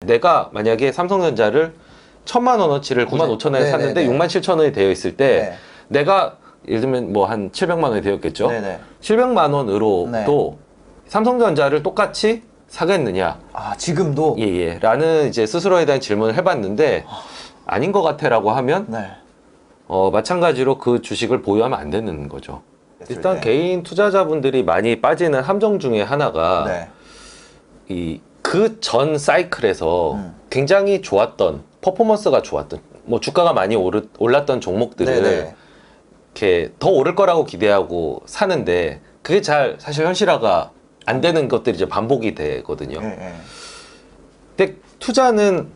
내가 만약에 삼성전자를 1000만원어치를 95,000원에 샀는데 67,000원이 되어 있을 때 내가 예를 들면 뭐 한 700만 원이 되었겠죠. 700만 원으로도 삼성전자를 똑같이 사겠느냐? 아, 지금도? 예. 라는 이제 스스로에 대한 질문을 해봤는데 아닌 것 같아라고 하면 마찬가지로 그 주식을 보유하면 안 되는 거죠. 일단 개인 투자자분들이 많이 빠지는 함정 중에 하나가 그 전 사이클에서 굉장히 좋았던 퍼포먼스가 좋았던 뭐 주가가 많이 올랐던 종목들을 이렇게 더 오를 거라고 기대하고 사는데 그게 잘 사실 현실화가 안 되는 것들이 이제 반복이 되거든요. 근데 투자는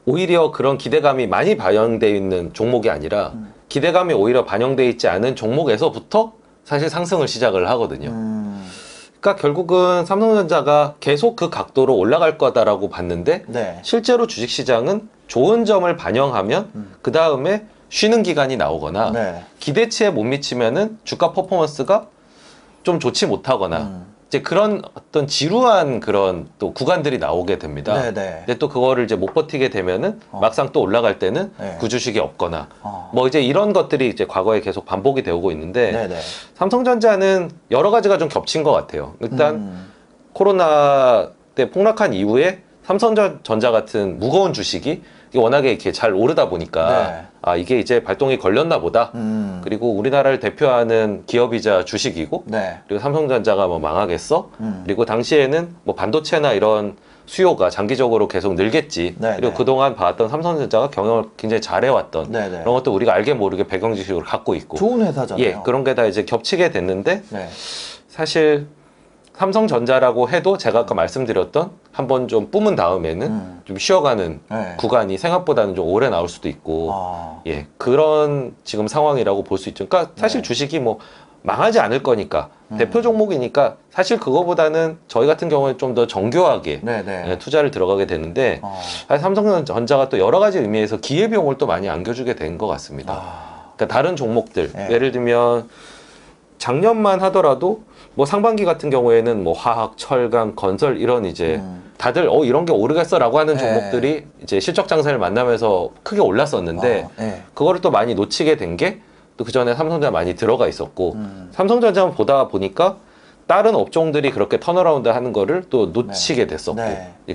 오히려 그런 기대감이 많이 반영되어 있는 종목이 아니라 기대감이 오히려 반영되어 있지 않은 종목에서부터 사실 상승을 시작을 하거든요. 그러니까 결국은 삼성전자가 계속 그 각도로 올라갈 거다라고 봤는데 실제로 주식시장은 좋은 점을 반영하면 그 다음에 쉬는 기간이 나오거나 기대치에 못 미치면은 주가 퍼포먼스가 좀 좋지 못하거나 이제 그런 어떤 지루한 그런 또 구간들이 나오게 됩니다. 근데 또 그거를 이제 못 버티게 되면은 막상 또 올라갈 때는 그 주식이 없거나 뭐 이제 이런 것들이 이제 과거에 계속 반복이 되고 있는데 삼성전자는 여러 가지가 좀 겹친 것 같아요. 일단 코로나 때 폭락한 이후에 삼성전자 같은 무거운 주식이 워낙에 이렇게 잘 오르다 보니까 아 이게 이제 발동이 걸렸나 보다. 그리고 우리나라를 대표하는 기업이자 주식이고 그리고 삼성전자가 뭐 망하겠어. 그리고 당시에는 뭐 반도체나 이런 수요가 장기적으로 계속 늘겠지. 그리고 그동안 봐왔던 삼성전자가 경영을 굉장히 잘해왔던 그런 것도 우리가 알게 모르게 배경 지식으로 갖고 있고 좋은 회사잖아요. 예, 그런 게 다 이제 겹치게 됐는데 사실 삼성전자라고 해도 제가 아까 말씀드렸던 한번 좀 뿜은 다음에는 좀 쉬어가는 구간이 생각보다는 좀 오래 나올 수도 있고 예 그런 지금 상황이라고 볼 수 있죠. 그러니까 사실 주식이 뭐 망하지 않을 거니까 대표 종목이니까 사실 그거보다는 저희 같은 경우는 좀 더 정교하게 예, 투자를 들어가게 되는데 사실 삼성전자가 또 여러 가지 의미에서 기회비용을 또 많이 안겨주게 된 것 같습니다. 그러니까 다른 종목들 예를 들면 작년만 하더라도 뭐 상반기 같은 경우에는 뭐 화학, 철강, 건설 이런 이제 다들 이런 게 오르겠어라고 하는 종목들이 이제 실적 장세를 만나면서 크게 올랐었는데 그거를 또 많이 놓치게 된 게 또 그 전에 삼성전자 많이 들어가 있었고 삼성전자만 보다 보니까 다른 업종들이 그렇게 턴어라운드 하는 거를 또 놓치게 됐었고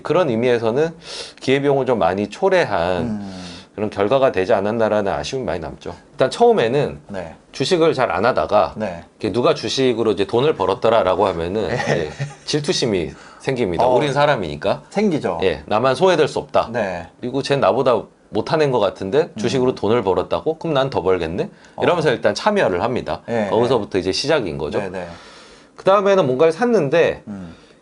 그런 의미에서는 기회비용을 좀 많이 초래한 그런 결과가 되지 않았나라는 아쉬움이 많이 남죠. 일단 처음에는 주식을 잘 안 하다가 누가 주식으로 이제 돈을 벌었더라라고 하면은 질투심이 생깁니다. 우린 사람이니까 생기죠. 예, 나만 소외될 수 없다. 그리고 쟤는 나보다 못하는 것 같은데 주식으로 돈을 벌었다고? 그럼 난 더 벌겠네? 이러면서 일단 참여를 합니다. 거기서부터 이제 시작인 거죠. 그 다음에는 뭔가를 샀는데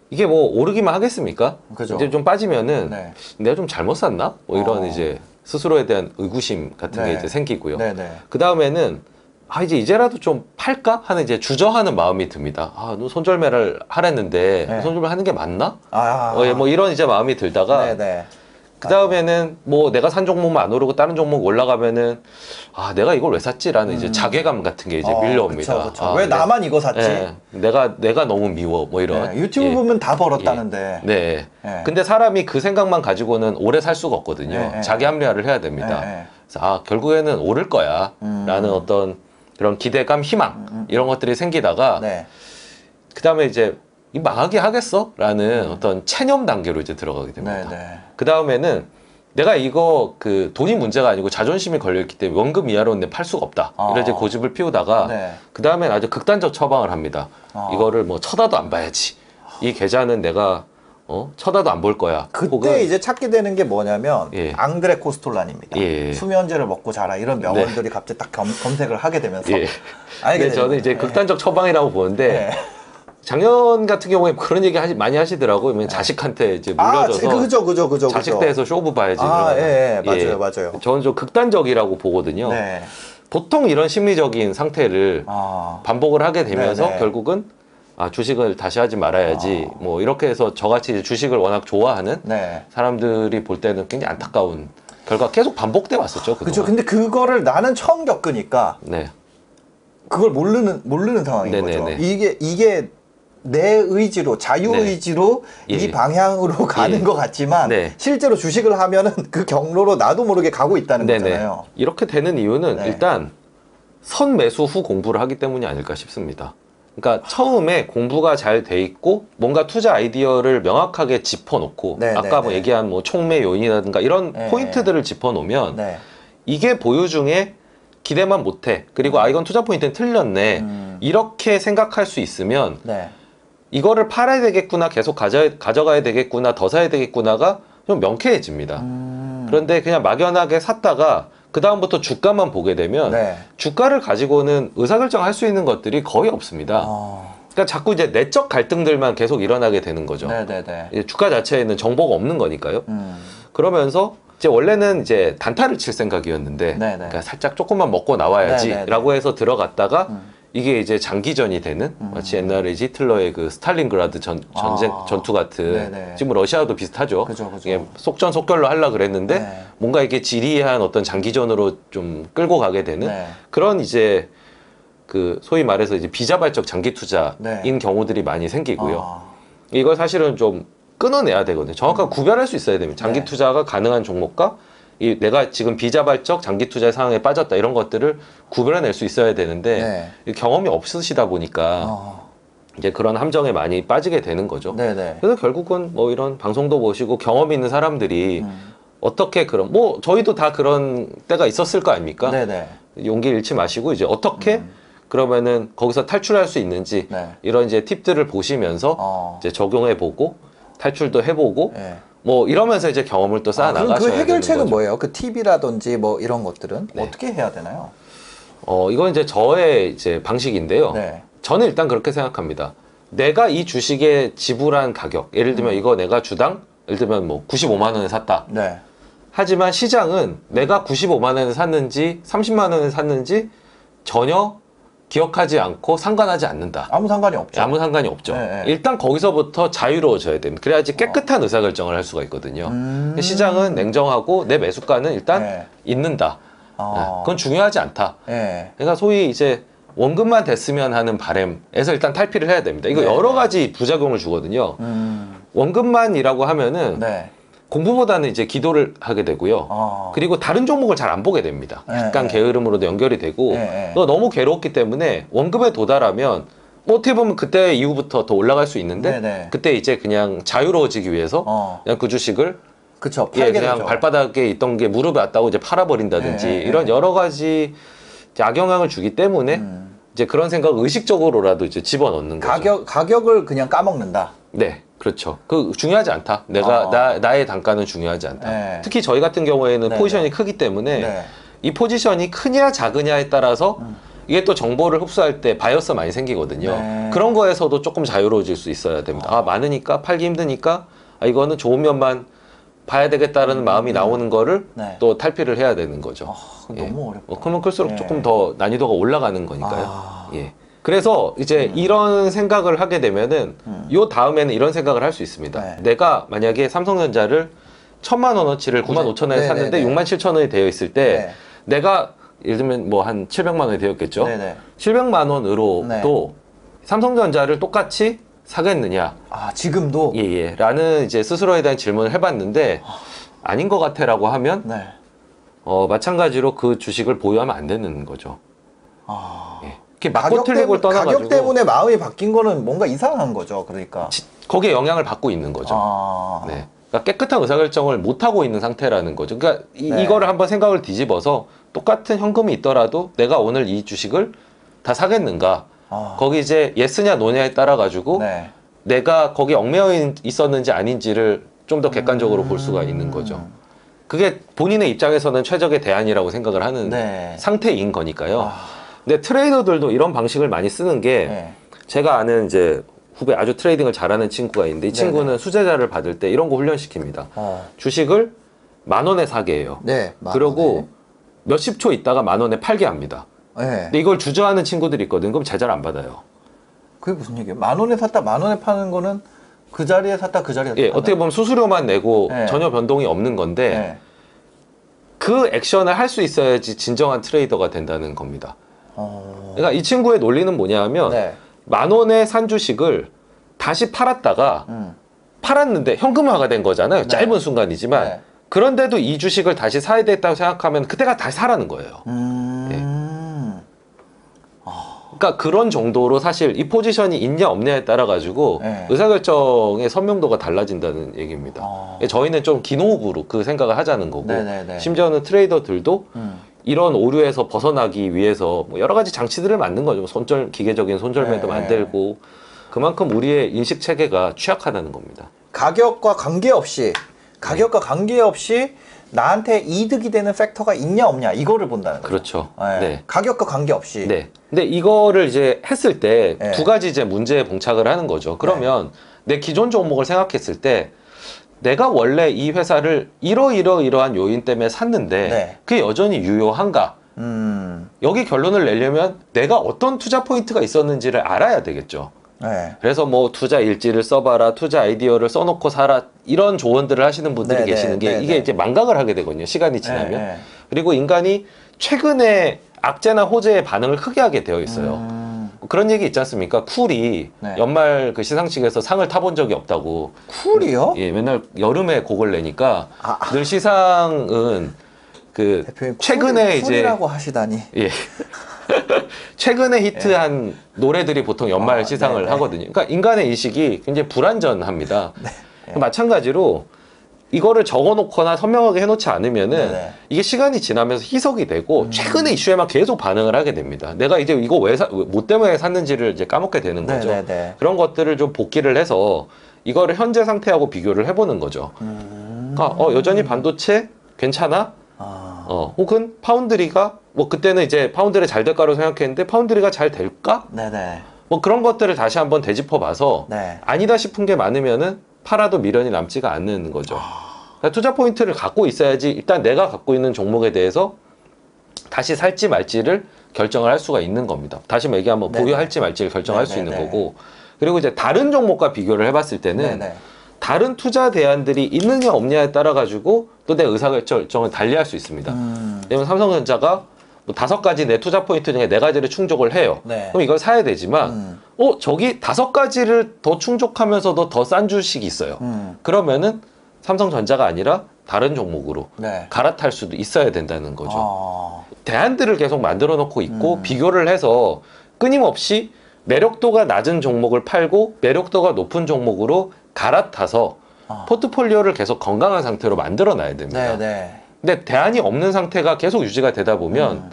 이게 뭐 오르기만 하겠습니까? 이제 좀 빠지면은 내가 좀 잘못 샀나? 뭐 이런 이제 스스로에 대한 의구심 같은 게 이제 생기고요. 그 다음에는 아 이제라도 좀 팔까 하는 이제 주저하는 마음이 듭니다. 아, 너 손절매를 하랬는데 손절매 하는 게 맞나? 뭐 이런 이제 마음이 들다가 그 다음에는 뭐 내가 산 종목만 안 오르고 다른 종목 올라가면은 아 내가 이걸 왜 샀지라는 이제 자괴감 같은 게 이제 밀려옵니다. 아, 왜 나만 이거 샀지? 내가 너무 미워 뭐 이런 유튜브 보면 다 벌었다는데 근데 사람이 그 생각만 가지고는 오래 살 수가 없거든요. 자기 합리화를 해야 됩니다. 그래서 아 결국에는 오를 거야 라는 어떤 그런 기대감, 희망 이런 것들이 생기다가 그 다음에 이제 이 망하게 하겠어? 라는 어떤 체념 단계로 이제 들어가게 됩니다. 그 다음에는 내가 이거 그 돈이 문제가 아니고 자존심이 걸려있기 때문에 원금 이하로는 내 팔 수가 없다. 이런 이제 고집을 피우다가 그 다음엔 아주 극단적 처방을 합니다. 이거를 뭐 쳐다도 안 봐야지. 이 계좌는 내가 쳐다도 안 볼 거야. 그때 혹은 이제 찾게 되는 게 뭐냐면 앙드레 코스톨란입니다. 수면제를 먹고 자라 이런 명언들이 갑자기 딱 검색을 하게 되면서 근데 저는 이제 극단적 처방이라고 보는데 작년 같은 경우에 그런 얘기 많이 하시더라고요. 자식한테 이제 물려줘서 그죠. 자식 대해서 쇼부 봐야지. 맞아요. 저는 좀 극단적이라고 보거든요. 보통 이런 심리적인 상태를 반복을 하게 되면서 결국은 주식을 다시 하지 말아야지. 뭐 이렇게 해서 저같이 이제 주식을 워낙 좋아하는 사람들이 볼 때는 굉장히 안타까운 결과가 계속 반복돼 왔었죠. 그렇죠. 근데 그거를 나는 처음 겪으니까 그걸 모르는 상황인 거죠. 이게 내 의지로, 자유의지로 이 방향으로 가는 것 같지만 실제로 주식을 하면은 그 경로로 나도 모르게 가고 있다는 거잖아요. 이렇게 되는 이유는 일단 선매수 후 공부를 하기 때문이 아닐까 싶습니다. 그러니까 처음에 공부가 잘 돼 있고 뭔가 투자 아이디어를 명확하게 짚어놓고 아까 뭐 얘기한 뭐 촉매 요인이라든가 이런 포인트들을 짚어놓으면 이게 보유 중에 기대만 못해. 그리고 이건 투자 포인트는 틀렸네. 이렇게 생각할 수 있으면 이거를 팔아야 되겠구나, 계속 가져가야 되겠구나, 더 사야 되겠구나가 좀 명쾌해집니다. 그런데 그냥 막연하게 샀다가 그 다음부터 주가만 보게 되면 주가를 가지고는 의사결정할 수 있는 것들이 거의 없습니다. 그러니까 자꾸 이제 내적 갈등들만 계속 일어나게 되는 거죠. 주가 자체에는 정보가 없는 거니까요. 그러면서 이제 원래는 이제 단타를 칠 생각이었는데 그러니까 살짝 조금만 먹고 나와야지라고 해서 들어갔다가 이게 이제 장기전이 되는 마치 옛날에 히틀러의 그 스탈린그라드 전투 같은 지금 러시아도 비슷하죠. 이게 속전속결로 하려고 그랬는데 뭔가 이게 지리한 어떤 장기전으로 좀 끌고 가게 되는 그런 이제 그 소위 말해서 이제 비자발적 장기 투자인 경우들이 많이 생기고요. 이걸 사실은 좀 끊어내야 되거든요. 정확하게 구별할 수 있어야 됩니다. 장기 투자가 가능한 종목과 내가 지금 비자발적 장기 투자의 상황에 빠졌다 이런 것들을 구별해낼 수 있어야 되는데 경험이 없으시다 보니까 이제 그런 함정에 많이 빠지게 되는 거죠. 그래서 결국은 뭐 이런 방송도 보시고 경험 있는 사람들이 어떻게 그런 뭐 저희도 다 그런 때가 있었을 거 아닙니까? 용기 잃지 마시고 이제 어떻게 그러면은 거기서 탈출할 수 있는지 이런 이제 팁들을 보시면서 이제 적용해 보고 탈출도 해보고 뭐 이러면서 이제 경험을 또 쌓아 나가셔야 되는 거죠. 그 해결책은 뭐예요? 그 팁이라든지 뭐 이런 것들은 어떻게 해야 되나요? 이건 이제 저의 이제 방식인데요. 저는 일단 그렇게 생각합니다. 내가 이 주식에 지불한 가격, 예를 들면 이거 내가 주당 예를 들면 뭐 95만 원에 샀다. 하지만 시장은 내가 95만 원에 샀는지 30만 원에 샀는지 전혀 기억하지 않고 상관하지 않는다. 아무 상관이 없죠. 아무 상관이 없죠. 일단 거기서부터 자유로워져야 됩니다. 그래야지 깨끗한 의사결정을 할 수가 있거든요. 시장은 냉정하고 내 매수가는 일단 있는다. 그건 중요하지 않다. 그러니까 소위 이제 원금만 됐으면 하는 바람에서 일단 탈피를 해야 됩니다. 이거 여러 가지 부작용을 주거든요. 원금만이라고 하면은 공부보다는 이제 기도를 하게 되고요. 그리고 다른 종목을 잘 안 보게 됩니다. 약간 게으름으로도 연결이 되고 또 너무 괴롭기 때문에 원금에 도달하면 뭐 어떻게 보면 그때 이후부터 더 올라갈 수 있는데 그때 이제 그냥 자유로워지기 위해서 그냥 그 주식을 그냥 되죠. 발바닥에 있던 게 무릎에 왔다고 이제 팔아버린다든지 이런 여러 가지 악영향을 주기 때문에 이제 그런 생각을 의식적으로라도 이제 집어넣는 거죠. 가격을 그냥 까먹는다. 네. 그렇죠. 그 중요하지 않다. 나의 단가는 중요하지 않다. 특히 저희 같은 경우에는 포지션이 크기 때문에 이 포지션이 크냐 작으냐에 따라서 이게 또 정보를 흡수할 때 바이어스 많이 생기거든요. 그런 거에서도 조금 자유로워질 수 있어야 됩니다. 많으니까 팔기 힘드니까 이거는 좋은 면만 봐야 되겠다라는 마음이 나오는 거를 또 탈피를 해야 되는 거죠. 너무 어렵다. 그러면 클수록 조금 더 난이도가 올라가는 거니까요. 그래서 이제 이런 생각을 하게 되면은 요 다음에는 이런 생각을 할 수 있습니다. 내가 만약에 삼성전자를 1,000만 원어치를 95,000원에 샀는데 67,000원이 되어 있을 때 내가 예를 들면 뭐 한 700만 원이 되었겠죠. 700만 원으로도 삼성전자를 똑같이 사겠느냐? 지금도? 라는 이제 스스로에 대한 질문을 해봤는데 아닌 것 같아라고 하면 마찬가지로 그 주식을 보유하면 안 되는 거죠. 가격 때문에 마음이 바뀐 거는 뭔가 이상한 거죠. 그러니까 거기에 영향을 받고 있는 거죠. 그러니까 깨끗한 의사결정을 못 하고 있는 상태라는 거죠. 그러니까 이거를 한번 생각을 뒤집어서 똑같은 현금이 있더라도 내가 오늘 이 주식을 다 사겠는가? 거기 이제 예스냐 노냐에 따라 가지고 내가 거기 얽매여 있었는지 아닌지를 좀 더 객관적으로 볼 수가 있는 거죠. 그게 본인의 입장에서는 최적의 대안이라고 생각을 하는 상태인 거니까요. 근데 트레이더들도 이런 방식을 많이 쓰는 게 제가 아는 이제 후배 아주 트레이딩을 잘하는 친구가 있는데 이 친구는 수제자를 받을 때 이런 거 훈련시킵니다. 주식을 10,000원에 사게 해요. 그리고 몇십 초 있다가 10,000원에 팔게 합니다. 근데 이걸 주저하는 친구들이 있거든. 그럼 제자를 안 받아요. 그게 무슨 얘기예요? 10,000원에 샀다 10,000원에 파는 거는 그 자리에 샀다 그 자리에 샀다. 어떻게 보면 수수료만 내고 전혀 변동이 없는 건데 그 액션을 할 수 있어야지 진정한 트레이더가 된다는 겁니다. 그러니까 이 친구의 논리는 뭐냐 하면 10,000원에 산 주식을 다시 팔았다가 팔았는데 현금화가 된 거잖아요. 네. 짧은 순간이지만 네. 그런데도 이 주식을 다시 사야 됐다고 생각하면 그때가 다시 사라는 거예요. 그러니까 그런 정도로 사실 이 포지션이 있냐 없냐에 따라 가지고 네. 의사결정의 선명도가 달라진다는 얘기입니다. 저희는 좀 기노후부로 그 생각을 하자는 거고 네네네. 심지어는 트레이더들도 이런 오류에서 벗어나기 위해서 뭐 여러 가지 장치들을 만든 거죠. 기계적인 손절매도 네. 만들고 그만큼 우리의 인식 체계가 취약하다는 겁니다. 가격과 관계없이 나한테 이득이 되는 팩터가 있냐 없냐 이거를 본다는 거죠. 그렇죠. 네. 네. 가격과 관계없이. 네. 근데 이거를 이제 했을 때 네. 두 가지 이제 문제에 봉착을 하는 거죠. 그러면 내 기존 종목을 생각했을 때 내가 원래 이 회사를 이러한 요인 때문에 샀는데 네. 그게 여전히 유효한가? 여기 결론을 내려면 내가 어떤 투자 포인트가 있었는지를 알아야 되겠죠. 네. 그래서 뭐 투자 일지를 써봐라, 투자 아이디어를 써놓고 사라 이런 조언들을 하시는 분들이 네, 계시는 게 네, 이게 네. 이제 망각을 하게 되거든요. 시간이 지나면. 네. 그리고 인간이 최근에 악재나 호재에 반응을 크게 하게 되어 있어요. 그런 얘기 있지 않습니까? 쿨이 네. 연말 그 시상식에서 상을 타본 적이 없다고. 쿨이요? 예, 맨날 여름에 곡을 내니까 늘 시상은 그 대표님 최근에 이제 쿨이라고 하시다니. 예. 최근에 히트한 노래들이 보통 연말 시상을 네네. 하거든요. 그러니까 인간의 인식이 굉장히 불완전합니다. 네. 마찬가지로 이거를 적어놓거나 선명하게 해놓지 않으면은 네네. 이게 시간이 지나면서 희석이 되고 최근의 이슈에만 계속 반응을 하게 됩니다. 내가 이제 이거 뭐 때문에 샀는지를 이제 까먹게 되는 거죠. 네네네. 그런 것들을 좀 복기를 해서 이거를 현재 상태하고 비교를 해보는 거죠. 그러니까 여전히 반도체 괜찮아? 혹은 파운드리가 뭐 그때는 이제 파운드리 잘 될 거라고 생각했는데 파운드리가 잘 될까? 네네. 뭐 그런 것들을 다시 한번 되짚어봐서 네. 아니다 싶은 게 많으면은 팔아도 미련이 남지가 않는 거죠. 그러니까 투자 포인트를 갖고 있어야지 일단 내가 갖고 있는 종목에 대해서 다시 살지 말지를 결정을 할 수가 있는 겁니다. 다시 얘기하면 네네. 보유할지 말지를 결정할 수 네네네. 있는 거고 그리고 이제 다른 종목과 비교를 해봤을 때는 네네. 다른 투자 대안들이 있느냐 없냐에 따라 가지고 또 내 의사결정을 달리할 수 있습니다. 예를 삼성전자가 뭐 5가지 내 투자 포인트 중에 4가지를 충족을 해요. 네. 그럼 이걸 사야 되지만 저기 5가지를 더 충족하면서도 더 싼 주식이 있어요. 그러면은 삼성전자가 아니라 다른 종목으로 네. 갈아탈 수도 있어야 된다는 거죠. 대안들을 계속 만들어 놓고 있고 비교를 해서 끊임없이 매력도가 낮은 종목을 팔고 매력도가 높은 종목으로 갈아타서 포트폴리오를 계속 건강한 상태로 만들어 놔야 됩니다. 네네. 근데 대안이 없는 상태가 계속 유지가 되다 보면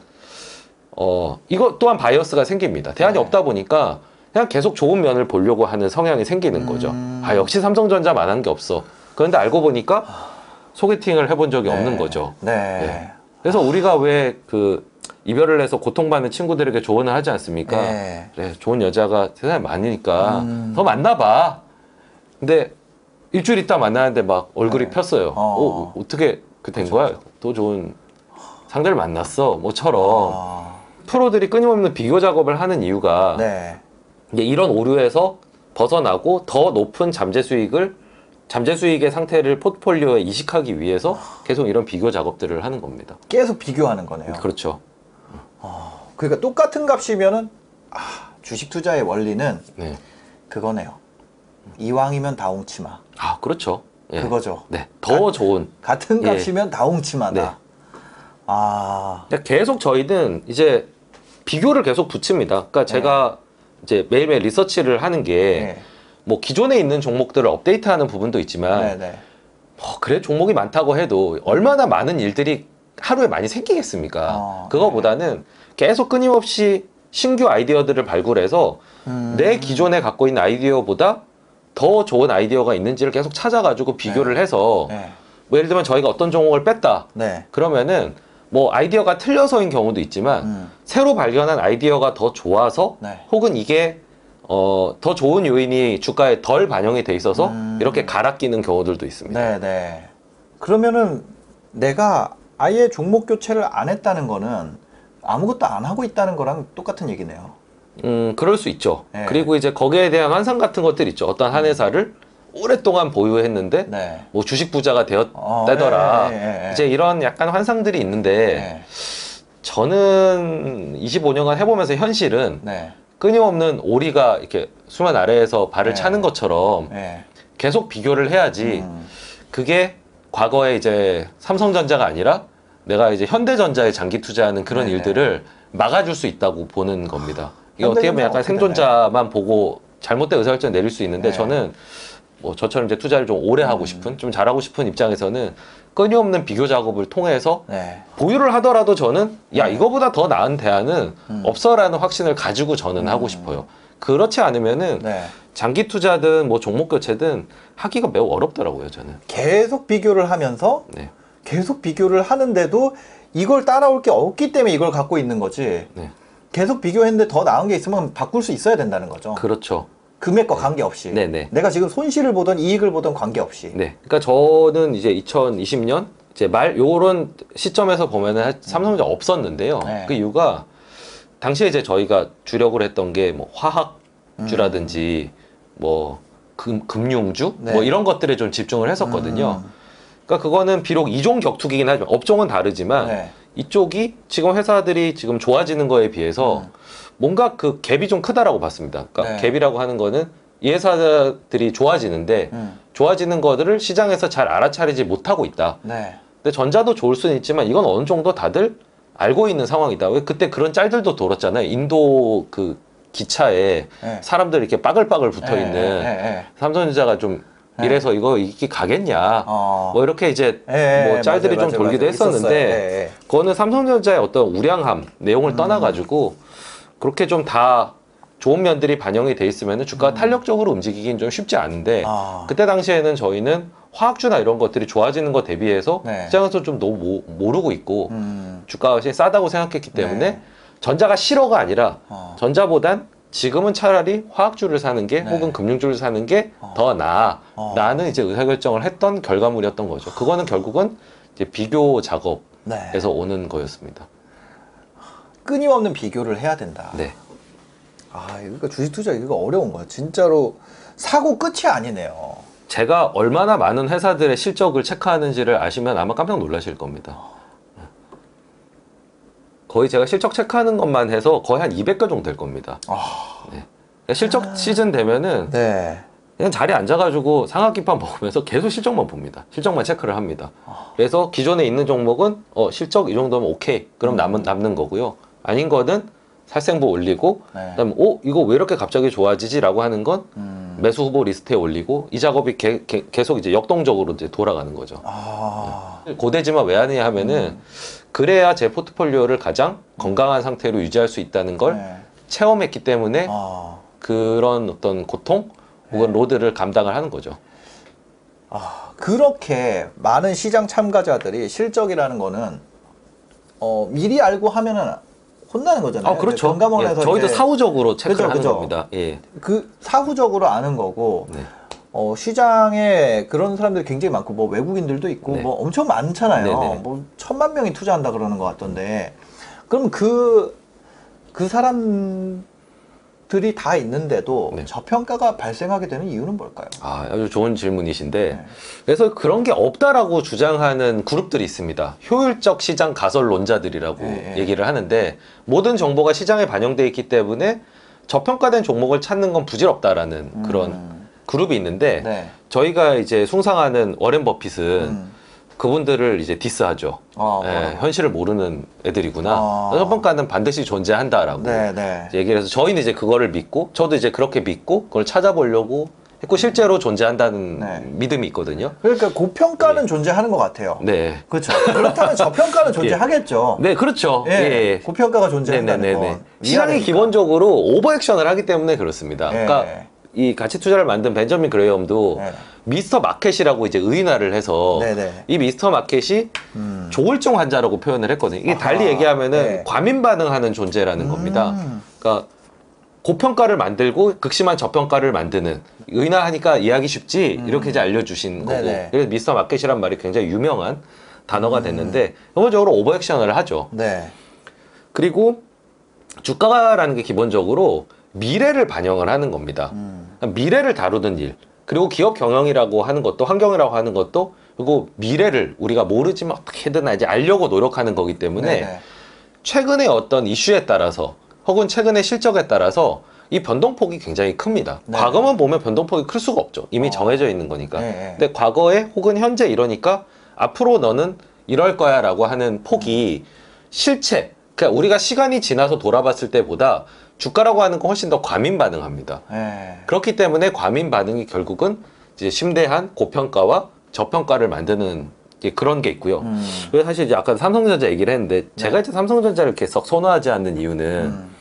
이것 또한 바이어스가 생깁니다. 대안이 없다 보니까 그냥 계속 좋은 면을 보려고 하는 성향이 생기는 거죠. 역시 삼성전자만한 게 없어. 그런데 알고 보니까 소개팅을 해본 적이 없는 거죠. 네. 네. 그래서 우리가 왜 그 이별을 해서 고통받는 친구들에게 조언을 하지 않습니까? 네. 그래, 좋은 여자가 세상에 많으니까 더 만나봐. 근데 일주일 있다 만나는데 막 얼굴이 폈어요. 어떻게 그 된 거야? 더 좋은 상대를 만났어. 뭐처럼 프로들이 끊임없는 비교 작업을 하는 이유가 네. 이제 이런 오류에서 벗어나고 더 높은 잠재 수익의 상태를 포트폴리오에 이식하기 위해서 계속 이런 비교 작업들을 하는 겁니다. 계속 비교하는 거네요. 그렇죠. 그러니까 똑같은 값이면은 주식 투자의 원리는 네. 그거네요. 이왕이면 다홍치마. 그렇죠. 예. 그거죠. 네. 더 좋은. 같은 값이면 다홍치마다. 네. 그러니까 계속 저희는 이제 비교를 계속 붙입니다. 그러니까 제가 이제 매일매일 리서치를 하는 게 뭐 기존에 있는 종목들을 업데이트하는 부분도 있지만 그래 종목이 많다고 해도 얼마나 많은 일들이 하루에 많이 생기겠습니까? 그거보다는 계속 끊임없이 신규 아이디어들을 발굴해서 내 기존에 갖고 있는 아이디어보다 더 좋은 아이디어가 있는지를 계속 찾아가지고 비교를 해서 뭐 예를 들면 저희가 어떤 종목을 뺐다 그러면은 뭐 아이디어가 틀려서인 경우도 있지만 새로 발견한 아이디어가 더 좋아서 혹은 이게 더 좋은 요인이 주가에 덜 반영이 돼 있어서 이렇게 갈아 끼는 경우들도 있습니다. 네네. 그러면은 내가 아예 종목 교체를 안 했다는 거는 아무것도 안 하고 있다는 거랑 똑같은 얘기네요. 그럴 수 있죠. 그리고 이제 거기에 대한 환상 같은 것들 있죠. 어떤 한 회사를 오랫동안 보유했는데 뭐 주식 부자가 되었다더라. 이제 이런 약간 환상들이 있는데 저는 25년간 해보면서 현실은 끊임없는 오리가 이렇게 수면 아래에서 발을 차는 것처럼 계속 비교를 해야지 그게 과거에 이제 삼성전자가 아니라 내가 이제 현대전자에 장기 투자하는 그런 일들을 막아줄 수 있다고 보는 겁니다. 이게 어떻게 보면 약간 생존자만 보고 잘못된 의사결정 내릴 수 있는데 저는 뭐 저처럼 이제 투자를 좀 오래 하고 싶은, 좀 잘하고 싶은 입장에서는 끊임없는 비교 작업을 통해서 보유를 하더라도 저는 야 이거보다 더 나은 대안은 없어라는 확신을 가지고 저는 하고 싶어요. 그렇지 않으면은 장기 투자든 뭐 종목 교체든 하기가 매우 어렵더라고요. 저는 계속 비교를 하면서 계속 비교를 하는데도 이걸 따라올 게 없기 때문에 이걸 갖고 있는 거지. 계속 비교했는데 더 나은 게 있으면 바꿀 수 있어야 된다는 거죠. 그렇죠. 금액과 관계없이. 내가 지금 손실을 보던 이익을 보던 관계없이. 그러니까 저는 이제 2020년 이제 말 요런 시점에서 보면은 삼성전자 없었는데요. 그 이유가 당시에 이제 저희가 주력을 했던 게 뭐 화학주라든지 뭐 금융주 뭐 이런 것들에 좀 집중을 했었거든요. 그러니까 그거는 비록 이종 격투기긴 하지만 업종은 다르지만 이쪽이 지금 회사들이 지금 좋아지는 거에 비해서 뭔가 그 갭이 좀 크다라고 봤습니다. 그러니까 갭이라고 하는 거는 이 회사들이 좋아지는데 좋아지는 것들을 시장에서 잘 알아차리지 못하고 있다. 근데 전자도 좋을 수는 있지만 이건 어느 정도 다들 알고 있는 상황이다. 왜 그때 그런 짤들도 돌았잖아요. 인도 그 기차에 사람들 이렇게 빠글빠글 붙어 있는 삼성전자가 좀 이래서 이거 이게 가겠냐 뭐 이렇게 이제 뭐 짤들이 좀 돌기도 했었는데 그거는 삼성전자의 어떤 우량함 내용을 떠나가지고 그렇게 좀 다 좋은 면들이 반영이 돼 있으면 주가가 탄력적으로 움직이긴 좀 쉽지 않은데 그때 당시에는 저희는 화학주나 이런 것들이 좋아지는 것 대비해서 시장에서 좀 너무 모르고 있고 주가가 싸다고 생각했기 때문에 전자가 싫어가 아니라 전자보단 지금은 차라리 화학주를 사는 게 혹은 금융주를 사는 게 더 나아라는 이제 의사결정을 했던 결과물이었던 거죠. 그거는 결국은 이제 비교 작업에서 오는 거였습니다. 끊임없는 비교를 해야 된다. 그러니까 주식 투자 이거 어려운 거야. 진짜로 사고 끝이 아니네요. 제가 얼마나 많은 회사들의 실적을 체크하는지를 아시면 아마 깜짝 놀라실 겁니다. 거의 제가 실적 체크하는 것만 해서 거의 한 200개 정도 될 겁니다. 실적 시즌 되면은 그냥 자리에 앉아가지고 삼각김밥 먹으면서 계속 실적만 봅니다. 실적만 체크를 합니다. 그래서 기존에 있는 종목은 실적 이 정도면 오케이. 그럼 남는 거고요. 아닌 거는 살생부 올리고 그다음에 이거 왜 이렇게 갑자기 좋아지지? 라고 하는 건 매수 후보 리스트에 올리고 이 작업이 계속 이제 역동적으로 이제 돌아가는 거죠. 고대지만 왜 하느냐 하면은 그래야 제 포트폴리오를 가장 건강한 상태로 유지할 수 있다는 걸 체험했기 때문에 그런 어떤 고통 혹은 로드를 감당을 하는 거죠. 그렇게 많은 시장 참가자들이 실적이라는 거는 미리 알고 하면은 혼나는 거잖아요. 그렇죠. 건강원에서 저희도 사후적으로 체크를 하는 겁니다. 그 사후적으로 아는 거고 시장에 그런 사람들이 굉장히 많고 뭐 외국인들도 있고 뭐 엄청 많잖아요. 뭐 1000만 명이 투자한다 그러는 것 같던데 그럼 그 사람들이 다 있는데도 저평가가 발생하게 되는 이유는 뭘까요? 아주 좋은 질문이신데 그래서 그런 게 없다라고 주장하는 그룹들이 있습니다. 효율적 시장 가설론자들이라고 얘기를 하는데 모든 정보가 시장에 반영되어 있기 때문에 저평가된 종목을 찾는 건 부질없다라는 그런 그룹이 있는데 저희가 이제 숭상하는 워렌 버핏은 그분들을 이제 디스하죠. 현실을 모르는 애들이구나. 저평가는 반드시 존재한다라고 얘기를 해서 저희는 이제 그거를 믿고 저도 이제 그렇게 믿고 그걸 찾아보려고 했고 실제로 존재한다는 믿음이 있거든요. 그러니까 고평가는 존재하는 것 같아요. 그렇죠. 그렇다면 저평가는 존재하겠죠. 그렇죠. 고평가가 존재한다는 건 시장이 기본적으로 오버액션을 하기 때문에 그렇습니다. 그러니까 이 가치 투자를 만든 벤저민 그레이엄도 미스터 마켓이라고 이제 의인화를 해서 이 미스터 마켓이 조울증 환자라고 표현을 했거든요. 이게 달리 얘기하면은 과민 반응하는 존재라는 겁니다. 그러니까 고평가를 만들고 극심한 저평가를 만드는 의인화하니까 이해하기 쉽지 이렇게 이제 알려주신 거고 그래서 미스터 마켓이란 말이 굉장히 유명한 단어가 됐는데 기본적으로 오버액션을 하죠. 그리고 주가라는 게 기본적으로 미래를 반영을 하는 겁니다. 미래를 다루는 일 그리고 기업 경영이라고 하는 것도 환경이라고 하는 것도 그리고 미래를 우리가 모르지만 어떻게든 이제 알려고 노력하는 거기 때문에 최근의 어떤 이슈에 따라서 혹은 최근의 실적에 따라서 이 변동폭이 굉장히 큽니다. 네. 과거만 보면 변동폭이 클 수가 없죠. 이미 정해져 있는 거니까. 네. 근데 과거에 혹은 현재 이러니까 앞으로 너는 이럴 거야 라고 하는 폭이 실체, 그러니까 우리가 시간이 지나서 돌아봤을 때보다 주가라고 하는 건 훨씬 더 과민 반응합니다. 네. 그렇기 때문에 과민 반응이 결국은 이제 심대한 고평가와 저평가를 만드는 이제 그런 게 있고요. 그래서 사실 이제 아까 삼성전자 얘기를 했는데 제가 이제 삼성전자를 계속 선호하지 않는 이유는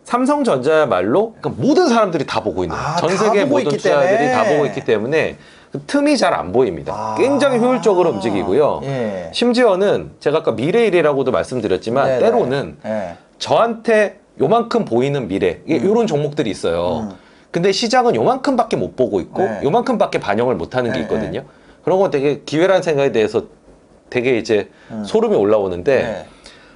삼성전자야말로 그러니까 모든 사람들이 다 보고 있는 전 세계 모든 투자자들이 다 보고 있기 때문에 그 틈이 잘 안 보입니다. 굉장히 효율적으로 움직이고요. 예. 심지어는 제가 아까 미래일이라고도 말씀드렸지만 네네. 때로는 예. 저한테 요만큼 보이는 미래 이런 종목들이 있어요. 근데 시장은 요만큼밖에 못 보고 있고 네. 요만큼밖에 반영을 못하는 게 있거든요. 그런 거 되게 기회라는 생각에 대해서 되게 이제 소름이 올라오는데 네.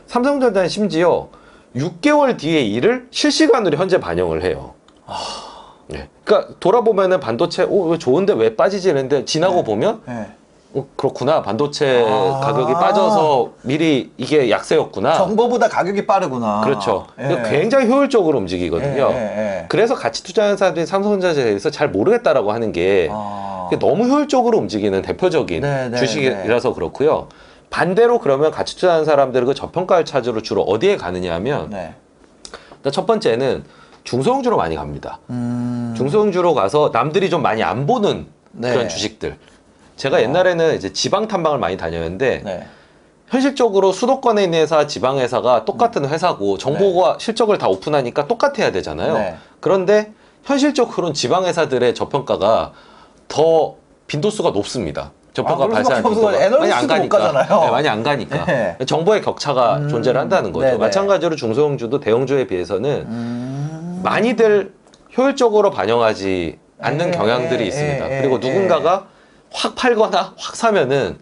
삼성전자는 심지어 6개월 뒤의 일을 실시간으로 현재 반영을 해요. 네. 그러니까 돌아보면은 반도체 왜 좋은데 왜 빠지지 이랬는데 지나고 보면 네. 그렇구나 반도체 가격이 빠져서 미리 이게 약세였구나. 정보보다 가격이 빠르구나. 그렇죠. 예. 굉장히 효율적으로 움직이거든요. 예. 그래서 같이 투자하는 사람들이 삼성전자에 대해서 잘 모르겠다라고 하는 게 너무 효율적으로 움직이는 대표적인 주식이라서 그렇고요. 반대로 그러면 같이 투자하는 사람들은 그 저평가를 찾으러 주로 어디에 가느냐 하면 첫 번째는 중소형주로 많이 갑니다. 중소형주로 가서 남들이 좀 많이 안 보는 그런 주식들. 제가 옛날에는 이제 지방 탐방을 많이 다녔는데 현실적으로 수도권에 있는 회사, 지방 회사가 똑같은 회사고 정보가 실적을 다 오픈하니까 똑같아야 되잖아요. 그런데 현실적으로는 지방 회사들의 저평가가 더 빈도수가 높습니다. 저평가 발생하는 빈도가 많이 안 가니까. 네, 많이 안 가니까. 정보의 격차가 존재를 한다는 거죠. 마찬가지로 중소형주도 대형주에 비해서는 많이들 효율적으로 반영하지 않는 경향들이 있습니다. 그리고 누군가가 확 팔거나 확 사면은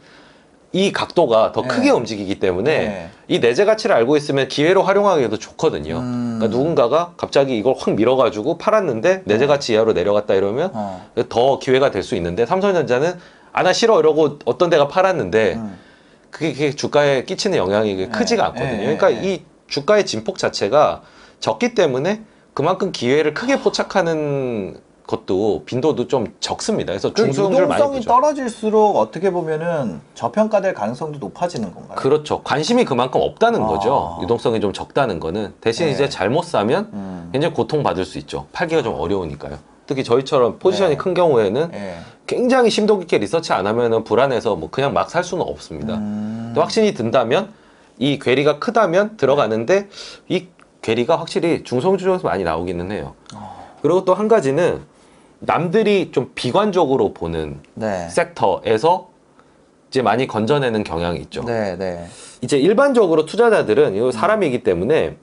이 각도가 더 크게 움직이기 때문에 이 내재 가치를 알고 있으면 기회로 활용하기도 좋거든요. 그러니까 누군가가 갑자기 이걸 확 밀어가지고 팔았는데 내재 가치 이하로 내려갔다 이러면 더 기회가 될 수 있는데 삼성전자는 나 싫어 이러고 어떤 데가 팔았는데 그게 주가에 끼치는 영향이 크지가 않거든요. 그러니까 이 주가의 진폭 자체가 적기 때문에 그만큼 기회를 크게 포착하는 것도 빈도도 좀 적습니다. 그래서 중소형주를 많이 보죠. 유동성이 떨어질수록 어떻게 보면은 저평가될 가능성도 높아지는 건가요? 그렇죠. 관심이 그만큼 없다는 거죠. 유동성이 좀 적다는 거는. 대신 이제 잘못 사면 굉장히 고통받을 수 있죠. 팔기가 좀 어려우니까요. 특히 저희처럼 포지션이 큰 경우에는 굉장히 심도 깊게 리서치 안 하면은 불안해서 뭐 그냥 막 살 수는 없습니다. 또 확신이 든다면 이 괴리가 크다면 들어가는데 이 괴리가 확실히 중소형주 중에서 많이 나오기는 해요. 그리고 또 한 가지는 남들이 좀 비관적으로 보는 섹터에서 이제 많이 건져내는 경향이 있죠. 이제 일반적으로 투자자들은 이거 사람이기 때문에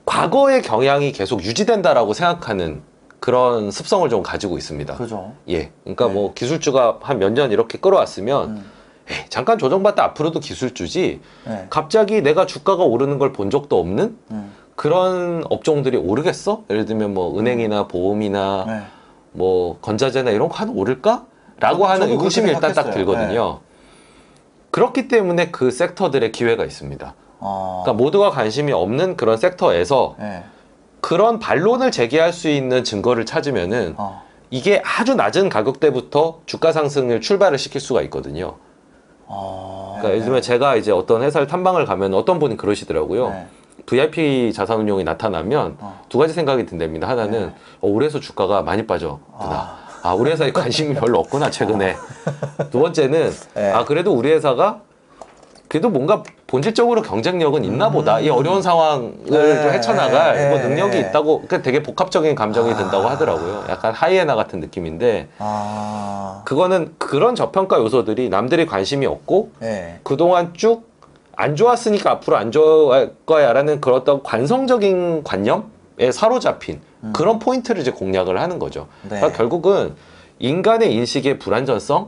과거의 경향이 계속 유지된다라고 생각하는 그런 습성을 좀 가지고 있습니다. 그죠. 예. 그러니까 뭐 기술주가 한 몇 년 이렇게 끌어왔으면 에이, 잠깐 조정받다 앞으로도 기술주지 갑자기 내가 주가가 오르는 걸 본 적도 없는 그런 업종들이 오르겠어? 예를 들면 뭐 은행이나 보험이나 뭐 건자재나 이런 거 한 오를까? 라고 하는 의구심이 일단 딱 들거든요. 그렇기 때문에 그 섹터들의 기회가 있습니다. 그러니까 모두가 관심이 없는 그런 섹터에서 그런 반론을 제기할 수 있는 증거를 찾으면은 이게 아주 낮은 가격대부터 주가 상승을 출발을 시킬 수가 있거든요. 그러니까 예를 들면 제가 이제 어떤 회사를 탐방을 가면 어떤 분이 그러시더라고요. VIP 자산운용이 나타나면 두 가지 생각이 든답니다. 하나는 우리 회사 주가가 많이 빠졌구나. 우리 회사에 관심이 별로 없구나 최근에. 두 번째는 그래도 우리 회사가 그래도 뭔가 본질적으로 경쟁력은 있나 보다. 이 어려운 상황을 좀 헤쳐나갈 뭐 능력이 있다고. 그러니까 되게 복합적인 감정이 든다고 하더라고요. 약간 하이에나 같은 느낌인데 그거는 그런 저평가 요소들이 남들이 관심이 없고 그동안 쭉 안 좋았으니까 앞으로 안 좋아할 거야 라는 그런 어떤 관성적인 관념에 사로잡힌 그런 포인트를 이제 공략을 하는 거죠. 그러니까 결국은 인간의 인식의 불안전성을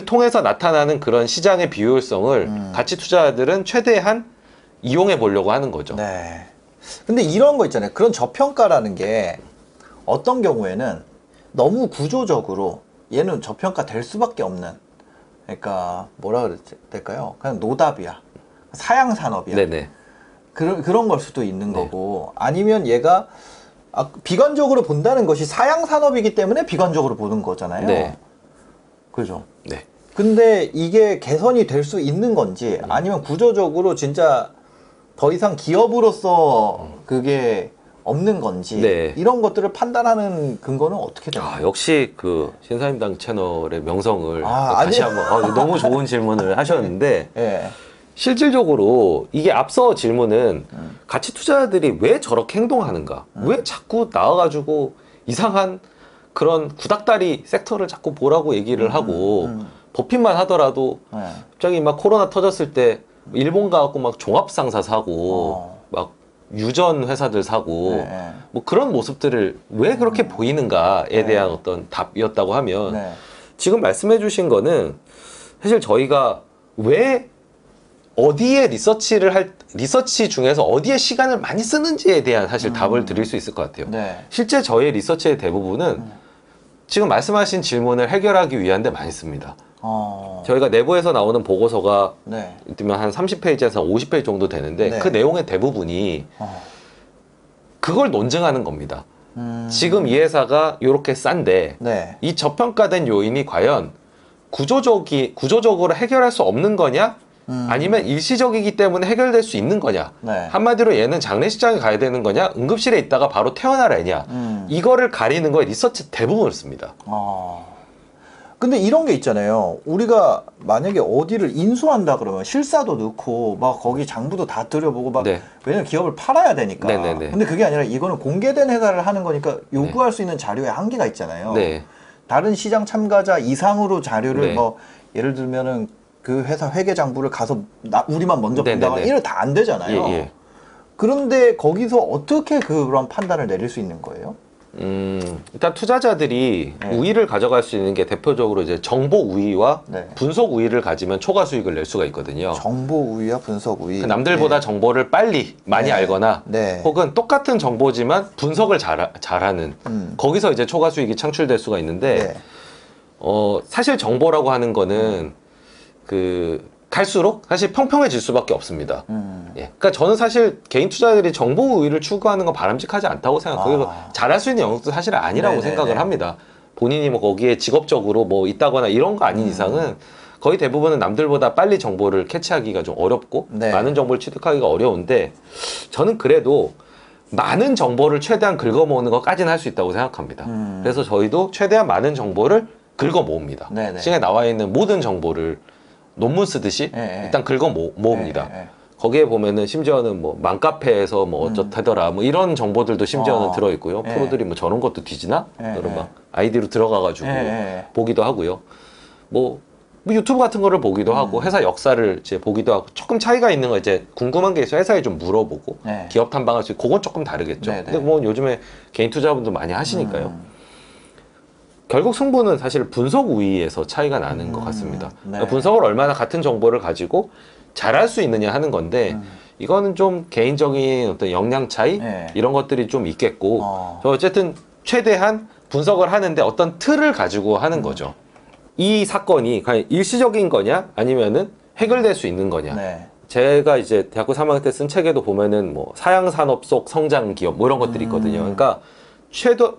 통해서 나타나는 그런 시장의 비효율성을 가치 투자자들은 최대한 이용해 보려고 하는 거죠. 근데 이런 거 있잖아요. 그런 저평가라는 게 어떤 경우에는 너무 구조적으로 얘는 저평가 될 수밖에 없는, 그러니까 뭐라 그래야 될까요? 그냥 노답이야. 사양 산업이야. 그런 걸 수도 있는 거고, 아니면 얘가 비관적으로 본다는 것이 사양 산업이기 때문에 비관적으로 보는 거잖아요. 네. 그죠? 네. 근데 이게 개선이 될 수 있는 건지, 아니면 구조적으로 진짜 더 이상 기업으로서 그게 없는 건지, 네. 이런 것들을 판단하는 근거는 어떻게 되나요? 역시 그 신사임당 채널의 명성을 아니. 다시 한번 너무 좋은 질문을 하셨는데 예. 실질적으로 이게 앞서 질문은 가치 투자자들이 왜 저렇게 행동하는가, 왜 자꾸 나와가지고 이상한 그런 구닥다리 섹터를 자꾸 보라고 얘기를 하고 버핏만 하더라도 갑자기 막 코로나 터졌을 때 일본 가갖고 막 종합상사 사고 막 유전 회사들 사고 뭐 그런 모습들을 왜 그렇게 보이는가에 대한 어떤 답이었다고 하면 지금 말씀해 주신 거는 사실 저희가 왜 어디에 리서치 중에서 어디에 시간을 많이 쓰는지에 대한 사실 답을 드릴 수 있을 것 같아요. 실제 저의 리서치의 대부분은 지금 말씀하신 질문을 해결하기 위한 데 많이 씁니다. 저희가 내부에서 나오는 보고서가 이르면 한 30페이지에서 50페이지 정도 되는데 그 내용의 대부분이 그걸 논증하는 겁니다. 지금 이 회사가 이렇게 싼데 이 저평가된 요인이 과연 구조적으로 해결할 수 없는 거냐? 아니면 일시적이기 때문에 해결될 수 있는 거냐? 한마디로 얘는 장례식장에 가야 되는 거냐? 응급실에 있다가 바로 퇴원하라냐? 이거를 가리는 거에 리서치 대부분을 씁니다. 근데 이런 게 있잖아요. 우리가 만약에 어디를 인수한다 그러면 실사도 넣고 막 거기 장부도 다 들여보고 막 왜냐면 기업을 팔아야 되니까. 근데 그게 아니라 이거는 공개된 회사를 하는 거니까 요구할 수 있는 자료에 한계가 있잖아요. 다른 시장 참가자 이상으로 자료를 뭐 예를 들면은 그 회사 회계 장부를 가서 우리만 먼저 본다거나 이런 다 안 되잖아요. 그런데 거기서 어떻게 그런 판단을 내릴 수 있는 거예요? 일단 투자자들이 우위를 가져갈 수 있는 게 대표적으로 이제 정보 우위와 분석 우위를 가지면 초과 수익을 낼 수가 있거든요. 정보 우위와 분석 우위. 남들보다 정보를 빨리 많이 알거나 혹은 똑같은 정보지만 분석을 잘하는 거기서 이제 초과 수익이 창출될 수가 있는데 사실 정보라고 하는 거는 갈수록 사실 평평해질 수밖에 없습니다. 그러니까 저는 사실 개인 투자자들이 정보 우위를 추구하는 건 바람직하지 않다고 생각해요. 그리고 잘할 수 있는 영역도 사실 아니라고 생각을 합니다. 본인이 뭐 거기에 직업적으로 뭐 있다거나 이런 거 아닌 이상은 거의 대부분은 남들보다 빨리 정보를 캐치하기가 좀 어렵고 많은 정보를 취득하기가 어려운데 저는 그래도 많은 정보를 최대한 긁어 모으는 것까지는 할 수 있다고 생각합니다. 그래서 저희도 최대한 많은 정보를 긁어 모읍니다. 시장에 나와 있는 모든 정보를 논문 쓰듯이 일단 긁어 모읍니다. 거기에 보면은 심지어는 뭐 맘카페에서 뭐 어쩌다더라 뭐 이런 정보들도 심지어는 들어있고요. 프로들이 뭐 저런 것도 뒤지나? 이런 막 아이디로 들어가가지고 보기도 하고요. 뭐 유튜브 같은 거를 보기도 하고 회사 역사를 이제 보기도 하고 조금 차이가 있는 거 이제 궁금한 게 있어 회사에 좀 물어보고 기업 탐방할 수 있고 그건 조금 다르겠죠. 근데 뭐 요즘에 개인 투자분들 많이 하시니까요. 결국 승부는 사실 분석 우위에서 차이가 나는 것 같습니다. 그러니까 분석을 얼마나 같은 정보를 가지고 잘할 수 있느냐 하는 건데 이거는 좀 개인적인 어떤 역량 차이 이런 것들이 좀 있겠고 어쨌든 최대한 분석을 하는데 어떤 틀을 가지고 하는 거죠. 이 사건이 과연 일시적인 거냐 아니면은 해결될 수 있는 거냐. 제가 이제 대학교 3학년 때 쓴 책에도 보면은 뭐 사양산업 속 성장 기업 뭐 이런 것들이 있거든요. 그러니까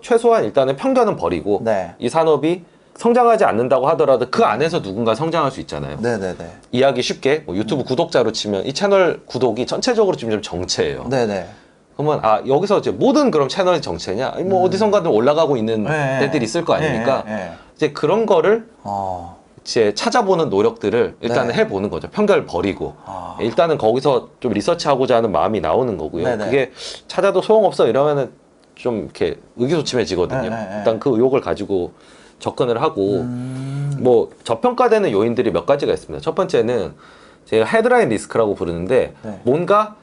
최소한 일단은 편견은 버리고 이 산업이 성장하지 않는다고 하더라도 그 안에서 누군가 성장할 수 있잖아요. 이해하기 쉽게 뭐 유튜브 구독자로 치면 이 채널 구독이 전체적으로 지금 좀 정체예요. 그러면 여기서 이제 모든 그럼 채널이 정체냐? 뭐 어디선가는 올라가고 있는 데들이 있을 거 아닙니까? 이제 그런 거를 이제 찾아보는 노력들을 일단은 해보는 거죠. 편견을 버리고 일단은 거기서 좀 리서치하고자 하는 마음이 나오는 거고요. 그게 찾아도 소용없어 이러면은 좀 이렇게 의기소침해지거든요. 일단 그 의혹을 가지고 접근을 하고 뭐 저평가되는 요인들이 몇 가지가 있습니다. 첫 번째는 제가 헤드라인 리스크라고 부르는데 뭔가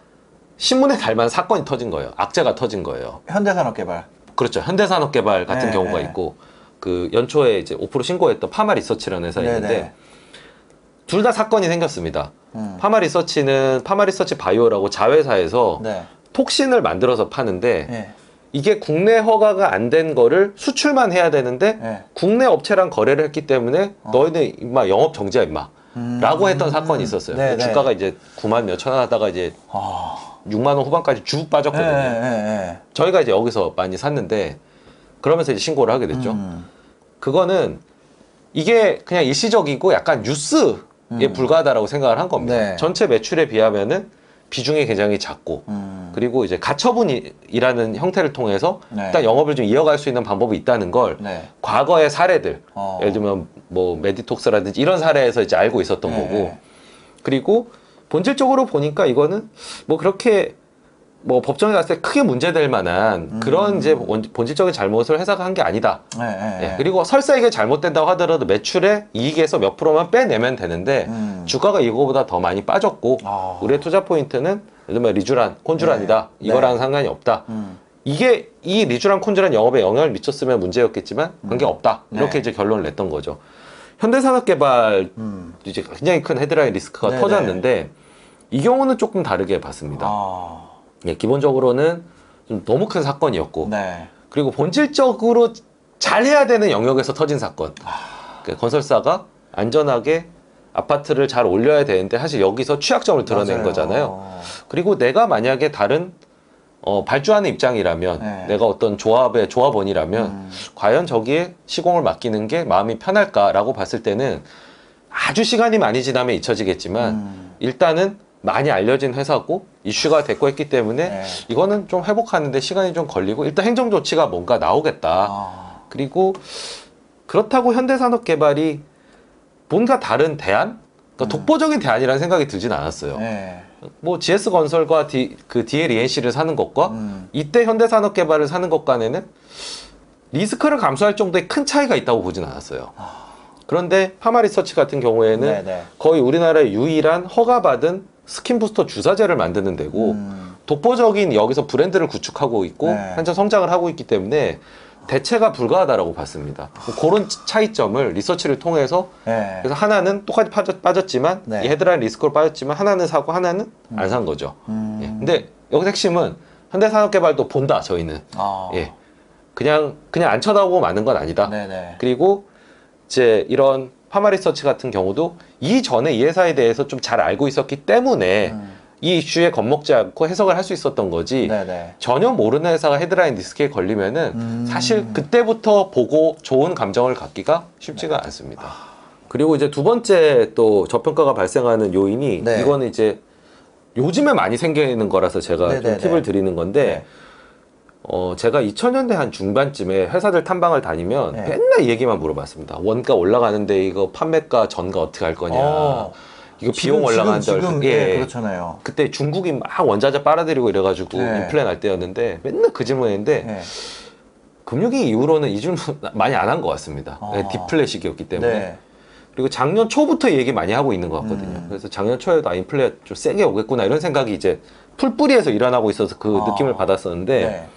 신문에 달만 사건이 터진 거예요. 악재가 터진 거예요. 현대산업개발. 그렇죠. 현대산업개발 같은 경우가 있고 그 연초에 이제 5% 신고했던 파마리서치라는 회사가 있는데 둘 다 사건이 생겼습니다. 파마리서치는 파마리서치 바이오라고 자회사에서 톡신을 만들어서 파는데 이게 국내 허가가 안 된 거를 수출만 해야 되는데 국내 업체랑 거래를 했기 때문에 너희는 임마 영업 정지야 임마 라고 했던 사건이 있었어요. 주가가 이제 9만 몇천 원 하다가 이제 6만 원 후반까지 쭉 빠졌거든요. 저희가 이제 여기서 많이 샀는데 그러면서 이제 신고를 하게 됐죠. 그거는 이게 그냥 일시적이고 약간 뉴스에 불과하다라고 생각을 한 겁니다. 네. 전체 매출에 비하면은 비중이 굉장히 작고 그리고 이제 가처분이라는 형태를 통해서 네. 일단 영업을 좀 이어갈 수 있는 방법이 있다는 걸 네. 과거의 사례들 예를 들면 뭐 메디톡스라든지 이런 사례에서 이제 알고 있었던 거고 그리고 본질적으로 보니까 이거는 뭐 그렇게 뭐 법정에 갔을 때 크게 문제될 만한 그런 이제 본질적인 잘못을 회사가 한 게 아니다. 예, 그리고 설사 이게 잘못된다고 하더라도 매출의 이익에서 몇 프로만 빼내면 되는데 주가가 이거보다 더 많이 빠졌고 우리의 투자 포인트는 예를 들면 리쥬란, 콘쥬란이다. 이거랑은 상관이 없다. 이게 이 리쥬란, 콘쥬란 영업에 영향을 미쳤으면 문제였겠지만 관계 없다. 이렇게 이제 결론을 냈던 거죠. 현대산업개발 이제 굉장히 큰 헤드라인 리스크가 터졌는데 이 경우는 조금 다르게 봤습니다. 예, 기본적으로는 좀 너무 큰 사건이었고 그리고 본질적으로 잘해야 되는 영역에서 터진 사건. 그러니까 건설사가 안전하게 아파트를 잘 올려야 되는데 사실 여기서 취약점을 드러낸 거잖아요. 그리고 내가 만약에 다른 발주하는 입장이라면 내가 어떤 조합의 조합원이라면 과연 저기에 시공을 맡기는 게 마음이 편할까라고 봤을 때는 아주 시간이 많이 지나면 잊혀지겠지만 일단은 많이 알려진 회사고 이슈가 됐고 했기 때문에 이거는 좀 회복하는데 시간이 좀 걸리고 일단 행정 조치가 뭔가 나오겠다. 그리고 그렇다고 현대산업개발이 뭔가 다른 대안? 그러니까 독보적인 대안이라는 생각이 들진 않았어요. 뭐 GS건설과 DLENC를 사는 것과 이때 현대산업개발을 사는 것 간에는 리스크를 감수할 정도의 큰 차이가 있다고 보진 않았어요. 그런데 파마리서치 같은 경우에는 거의 우리나라의 유일한 허가받은 스킨부스터 주사제를 만드는 데고 독보적인 여기서 브랜드를 구축하고 있고 현재 성장을 하고 있기 때문에 대체가 불가하다라고 봤습니다. 그런 차이점을 리서치를 통해서 그래서 하나는 똑같이 빠졌지만 이 헤드라인 리스크로 빠졌지만 하나는 사고 하나는 안 산 거죠. 예. 근데 여기서 핵심은 현대산업개발도 본다 저희는. 예. 그냥 안 쳐다보고 마는 건 아니다. 그리고 이제 이런 파마리서치 같은 경우도 이전에 이 회사에 대해서 좀 잘 알고 있었기 때문에 이 이슈에 겁먹지 않고 해석을 할 수 있었던 거지 전혀 모르는 회사가 헤드라인 리스크에 걸리면은 사실 그때부터 보고 좋은 감정을 갖기가 쉽지가 않습니다. 그리고 이제 두 번째 또 저평가가 발생하는 요인이 이거는 이제 요즘에 많이 생기는 거라서 제가 좀 팁을 드리는 건데 제가 2000년대 한 중반쯤에 회사들 탐방을 다니면 맨날 이 얘기만 물어봤습니다. 원가 올라가는데 이거 판매가 전가 어떻게 할 거냐. 이거 비용 올라간다. 지금 그렇잖아요. 그때 중국이 막 원자재 빨아들이고 이래가지고 인플레 날 때였는데 맨날 그 질문했는데 금융위기 이후로는 이 질문 많이 안 한 것 같습니다. 디플레 시기였기 때문에. 그리고 작년 초부터 얘기 많이 하고 있는 것 같거든요. 그래서 작년 초에도 인플레 좀 세게 오겠구나 이런 생각이 이제 풀뿌리에서 일어나고 있어서 그 느낌을 받았었는데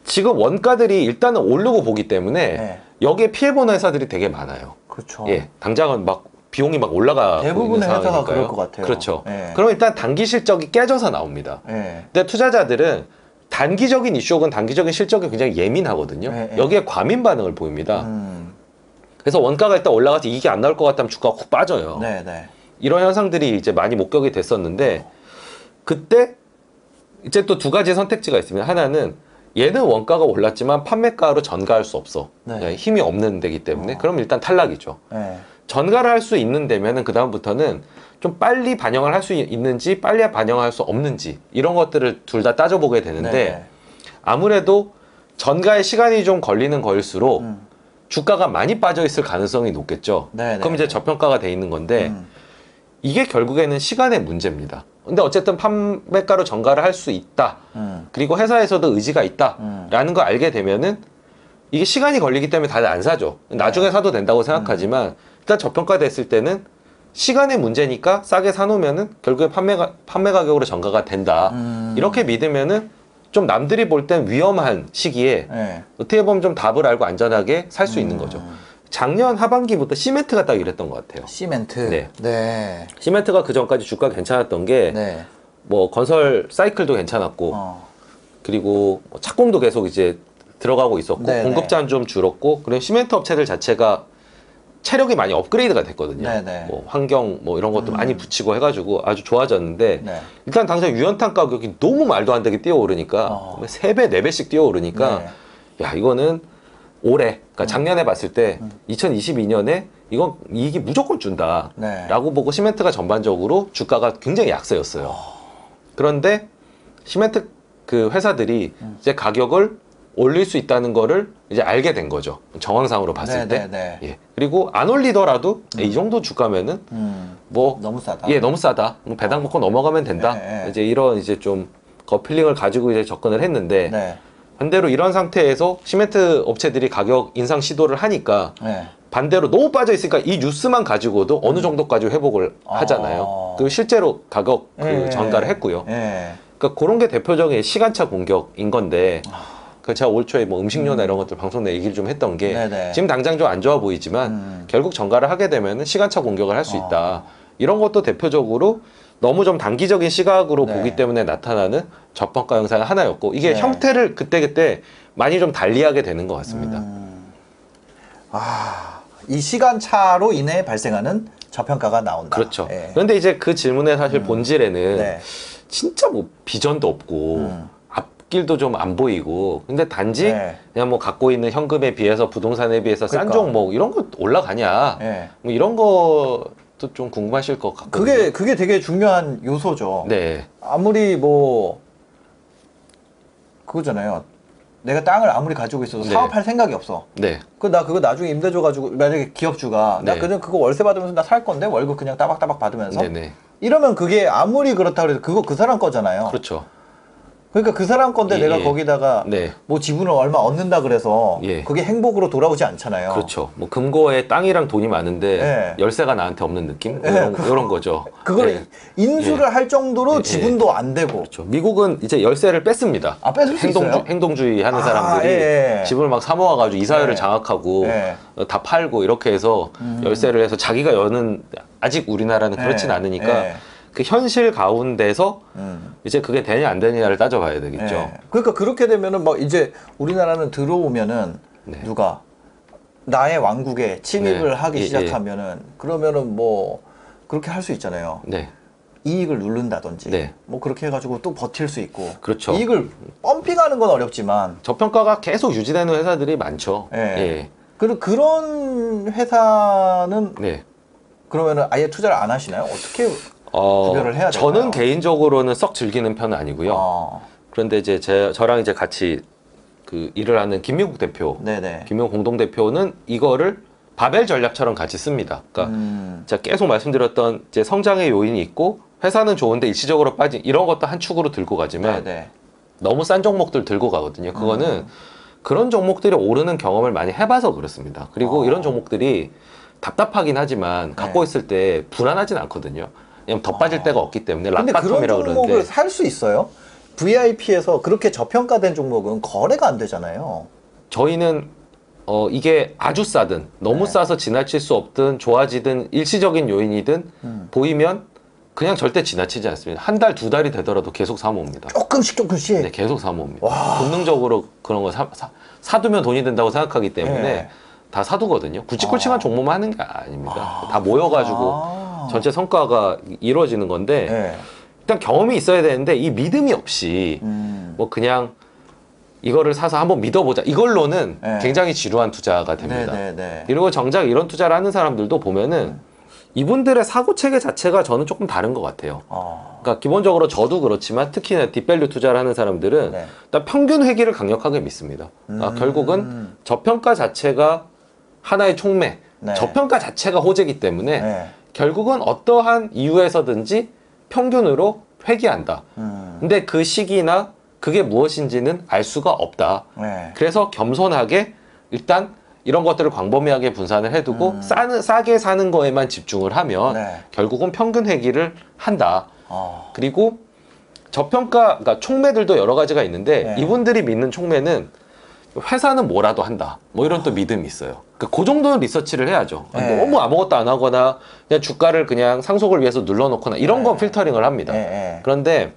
지금 원가들이 일단은 오르고 보기 때문에 여기에 피해보는 회사들이 되게 많아요. 그렇죠. 예, 당장은 막 비용이 막 올라가고 대부분의 있는 회사가 상황이니까요. 그럴 것 같아요. 그렇죠. 그럼 일단 단기 실적이 깨져서 나옵니다. 근데 투자자들은 단기적인 이슈 혹은 단기적인 실적이 굉장히 예민하거든요. 여기에 과민 반응을 보입니다. 그래서 원가가 일단 올라가서 이익이 안 나올 것 같다면 주가가 훅 빠져요. 이런 현상들이 이제 많이 목격이 됐었는데 그때 이제 또 두 가지 선택지가 있습니다. 하나는 얘는 원가가 올랐지만 판매가로 전가할 수 없어. 힘이 없는 데기 때문에 그럼 일단 탈락이죠. 전가를 할 수 있는 데면은 그 다음부터는 좀 빨리 반영을 할 수 있는지 빨리 반영할 수 없는지 이런 것들을 둘 다 따져보게 되는데 아무래도 전가에 시간이 좀 걸리는 거일수록 주가가 많이 빠져 있을 가능성이 높겠죠. 그럼 이제 저평가가 돼 있는 건데 이게 결국에는 시간의 문제입니다. 근데 어쨌든 판매가로 전가를 할 수 있다. 그리고 회사에서도 의지가 있다. 라는 걸 알게 되면은 이게 시간이 걸리기 때문에 다들 안 사죠. 나중에 사도 된다고 생각하지만 일단 저평가 됐을 때는 시간의 문제니까 싸게 사놓으면은 결국에 판매 가격으로 전가가 된다. 이렇게 믿으면은 좀 남들이 볼 땐 위험한 시기에 어떻게 보면 좀 답을 알고 안전하게 살 수 있는 거죠. 작년 하반기부터 시멘트가 딱 이랬던 것 같아요. 시멘트. 시멘트가 그 전까지 주가 괜찮았던 게 뭐 건설 사이클도 괜찮았고 그리고 뭐 착공도 계속 이제 들어가고 있었고 공급자는 좀 줄었고 그리고 시멘트 업체들 자체가 체력이 많이 업그레이드가 됐거든요. 네네. 뭐 환경 뭐 이런 것도 많이 붙이고 해가지고 아주 좋아졌는데 네. 일단 당장 유연탄 가격이 너무 말도 안 되게 뛰어오르니까 3배, 4배씩 뛰어오르니까 네. 야 이거는 올해, 그러니까 작년에 봤을 때 2022년에 이건 이익이 무조건 준다 네. 라고 보고 시멘트가 전반적으로 주가가 굉장히 약세였어요. 그런데 시멘트 그 회사들이 이제 가격을 올릴 수 있다는 거를 이제 알게 된 거죠. 정황상으로 봤을 때. 예. 그리고 안 올리더라도 이 정도 주가면은 뭐 너무 싸다. 예, 너무 싸다. 배당 먹고 넘어가면 된다. 이제 이런 이제 좀 거필링을 가지고 이제 접근을 했는데 네. 반대로 이런 상태에서 시멘트 업체들이 가격 인상 시도를 하니까 네. 반대로 너무 빠져 있으니까 이 뉴스만 가지고도 어느 정도까지 회복을 하잖아요. 그리고 실제로 가격 그 전가를 했고요. 그러니까 그런 게 대표적인 시간차 공격인 건데 그 제가 올 초에 뭐 음식료나 이런 것들 방송 내 얘기를 좀 했던 게 지금 당장 좀 안 좋아 보이지만 결국 전가를 하게 되면은 시간차 공격을 할 수 있다. 이런 것도 대표적으로 너무 좀 단기적인 시각으로 보기 때문에 나타나는 저평가 현상 하나였고 이게 형태를 그때그때 많이 좀 달리하게 되는 것 같습니다. 이 시간차로 인해 발생하는 저평가가 나온다. 그렇죠. 그런데 이제 그 질문의 사실 본질에는 진짜 뭐 비전도 없고 앞길도 좀 안 보이고 근데 단지 그냥 뭐 갖고 있는 현금에 비해서 부동산에 비해서 싼 종목 이런 거 올라가냐 뭐 이런 것도 좀 궁금하실 것 같거든요. 그게 되게 중요한 요소죠. 네. 아무리 뭐 그거잖아요. 내가 땅을 아무리 가지고 있어도 사업할 생각이 없어. 나 그거 나중에 임대 줘가지고 만약에 기업주가 나 그냥 그거 월세 받으면서 나 살 건데 월급 그냥 따박따박 받으면서 이러면 그게 아무리 그렇다 그래도 그거 그 사람 거잖아요. 그렇죠. 그러니까 그 사람 건데 내가 거기다가 뭐 지분을 얼마 얻는다 그래서 그게 행복으로 돌아오지 않잖아요. 그렇죠. 뭐 금고에 땅이랑 돈이 많은데 열쇠가 나한테 없는 느낌? 이런 거죠. 그걸 인수를 할 정도로 지분도 안 되고. 그렇죠. 미국은 이제 열쇠를 뺐습니다. 뺏을 수 있어요? 행동주의 하는 사람들이 집을 막 사모아가지고 이사회를 장악하고 다 팔고 이렇게 해서 열쇠를 해서 자기가 여는 아직 우리나라는 그렇진 않으니까 그 현실 가운데서 이제 그게 되냐 안 되냐를 따져봐야 되겠죠. 그러니까 그렇게 되면은 막 이제 우리나라는 들어오면은 누가 나의 왕국에 침입을 하기 시작하면은 그러면은 뭐 그렇게 할 수 있잖아요. 이익을 누른다든지 뭐 그렇게 해가지고 또 버틸 수 있고. 그렇죠. 이익을 펌핑하는 건 어렵지만 저평가가 계속 유지되는 회사들이 많죠. 그리고 그런 회사는 그러면은 아예 투자를 안 하시나요? 어떻게 구별을 해야 될까요? 저는 개인적으로는 썩 즐기는 편은 아니고요. 그런데 이제 저랑 이제 같이 그 일을 하는 김민국 대표, 김민국 공동대표는 이거를 바벨 전략처럼 같이 씁니다. 그러니까 제가 계속 말씀드렸던 이제 성장의 요인이 있고 회사는 좋은데 일시적으로 빠진 이런 것도 한 축으로 들고 가지만 너무 싼 종목들 들고 가거든요. 그거는 그런 종목들이 오르는 경험을 많이 해봐서 그렇습니다. 그리고 이런 종목들이 답답하긴 하지만 갖고 있을 때 불안하진 않거든요. 왜냐면 더 빠질 데가 없기 때문에 근데 락바텀이라고 그런 종목을 그러는데 살 수 있어요? VIP에서 그렇게 저평가된 종목은 거래가 안 되잖아요. 저희는 이게 아주 싸든 너무 싸서 지나칠 수 없든 좋아지든 일시적인 요인이든 보이면 그냥 절대 지나치지 않습니다. 한 달, 두 달이 되더라도 계속 사모읍니다. 조금씩 네, 계속 사모읍니다. 본능적으로 그런 거 사두면 돈이 된다고 생각하기 때문에 다 사두거든요. 굵직굵직한 종목만 하는 게 아닙니다. 다 모여가지고 전체 성과가 이루어지는 건데 일단 경험이 있어야 되는데 이 믿음이 없이 뭐 그냥 이거를 사서 한번 믿어보자 이걸로는 굉장히 지루한 투자가 됩니다. 그리고 정작 이런 투자를 하는 사람들도 보면은 이분들의 사고 체계 자체가 저는 조금 다른 것 같아요. 그러니까 기본적으로 저도 그렇지만 특히나 딥밸류 투자를 하는 사람들은 일단 평균 회귀를 강력하게 믿습니다. 그러니까 결국은 저평가 자체가 하나의 촉매, 저평가 자체가 호재이기 때문에 결국은 어떠한 이유에서든지 평균으로 회귀한다. 근데 그 시기나 그게 무엇인지는 알 수가 없다. 그래서 겸손하게 일단 이런 것들을 광범위하게 분산을 해두고 싸게 사는 거에만 집중을 하면 결국은 평균 회귀를 한다. 그리고 저평가, 그러니까 촉매들도 여러 가지가 있는데 이분들이 믿는 촉매는 회사는 뭐라도 한다. 뭐 이런 또 믿음이 있어요. 그 정도는 리서치를 해야죠. 너무 아무것도 안 하거나 그냥 주가를 그냥 상속을 위해서 눌러놓거나 이런 건 필터링을 합니다. 그런데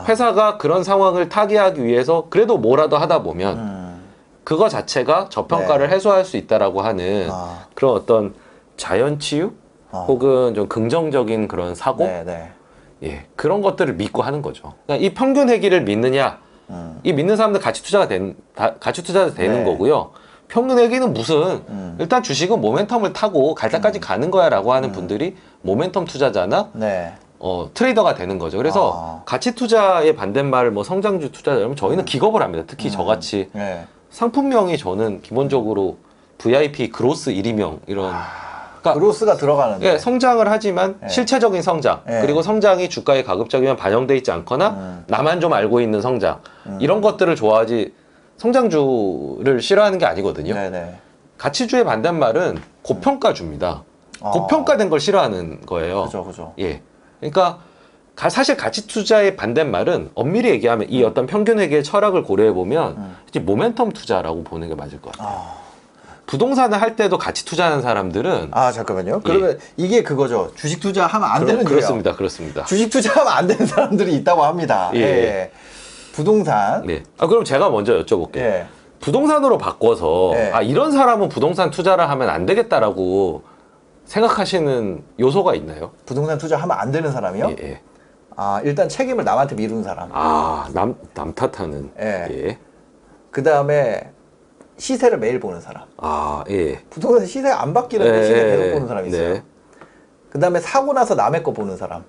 회사가 그런 상황을 타개하기 위해서 그래도 뭐라도 하다 보면 그거 자체가 저평가를 해소할 수 있다라고 하는 그런 어떤 자연치유 혹은 좀 긍정적인 그런 사고 예, 그런 것들을 믿고 하는 거죠. 그러니까 이 평균 회귀를 믿느냐, 이 믿는 사람들 가치 투자가 가치 투자가 되는 거고요. 평균 회귀는 무슨 일단 주식은 모멘텀을 타고 갈 때까지 가는 거야라고 하는 분들이 모멘텀 투자자나 트레이더가 되는 거죠. 그래서 가치 투자의 반대말 뭐 성장주 투자자라면 저희는 기겁을 합니다. 특히 저같이 상품명이 저는 기본적으로 VIP 그로스 1위명 이런 그러니까 그로스가 들어가는데 예, 성장을 하지만 실체적인 성장 그리고 성장이 주가에 가급적이면 반영돼 있지 않거나 나만 좀 알고 있는 성장 이런 것들을 좋아하지 성장주를 싫어하는 게 아니거든요. 가치주의 반대말은 고평가주입니다. 고평가된 걸 싫어하는 거예요. 그죠. 예, 그러니까 사실 가치 투자의 반대말은 엄밀히 얘기하면 이 어떤 평균 회계의 철학을 고려해 보면 모멘텀 투자라고 보는 게 맞을 것 같아요. 부동산을 할 때도 가치 투자하는 사람들은 잠깐만요. 그러면 이게 그거죠. 주식 투자하면 안 되는 거예요. 그렇습니다. 주식 투자하면 안 되는 사람들이 있다고 합니다. 부동산. 그럼 제가 먼저 여쭤볼게요. 부동산으로 바꿔서 이런 사람은 부동산 투자를 하면 안 되겠다라고 생각하시는 요소가 있나요? 부동산 투자하면 안 되는 사람이요? 일단 책임을 남한테 미루는 사람. 남 탓하는. 그 다음에 시세를 매일 보는 사람. 부동산 시세가 안 바뀌는데 시세 계속 보는 사람이 있어요. 그 다음에 사고 나서 남의 거 보는 사람.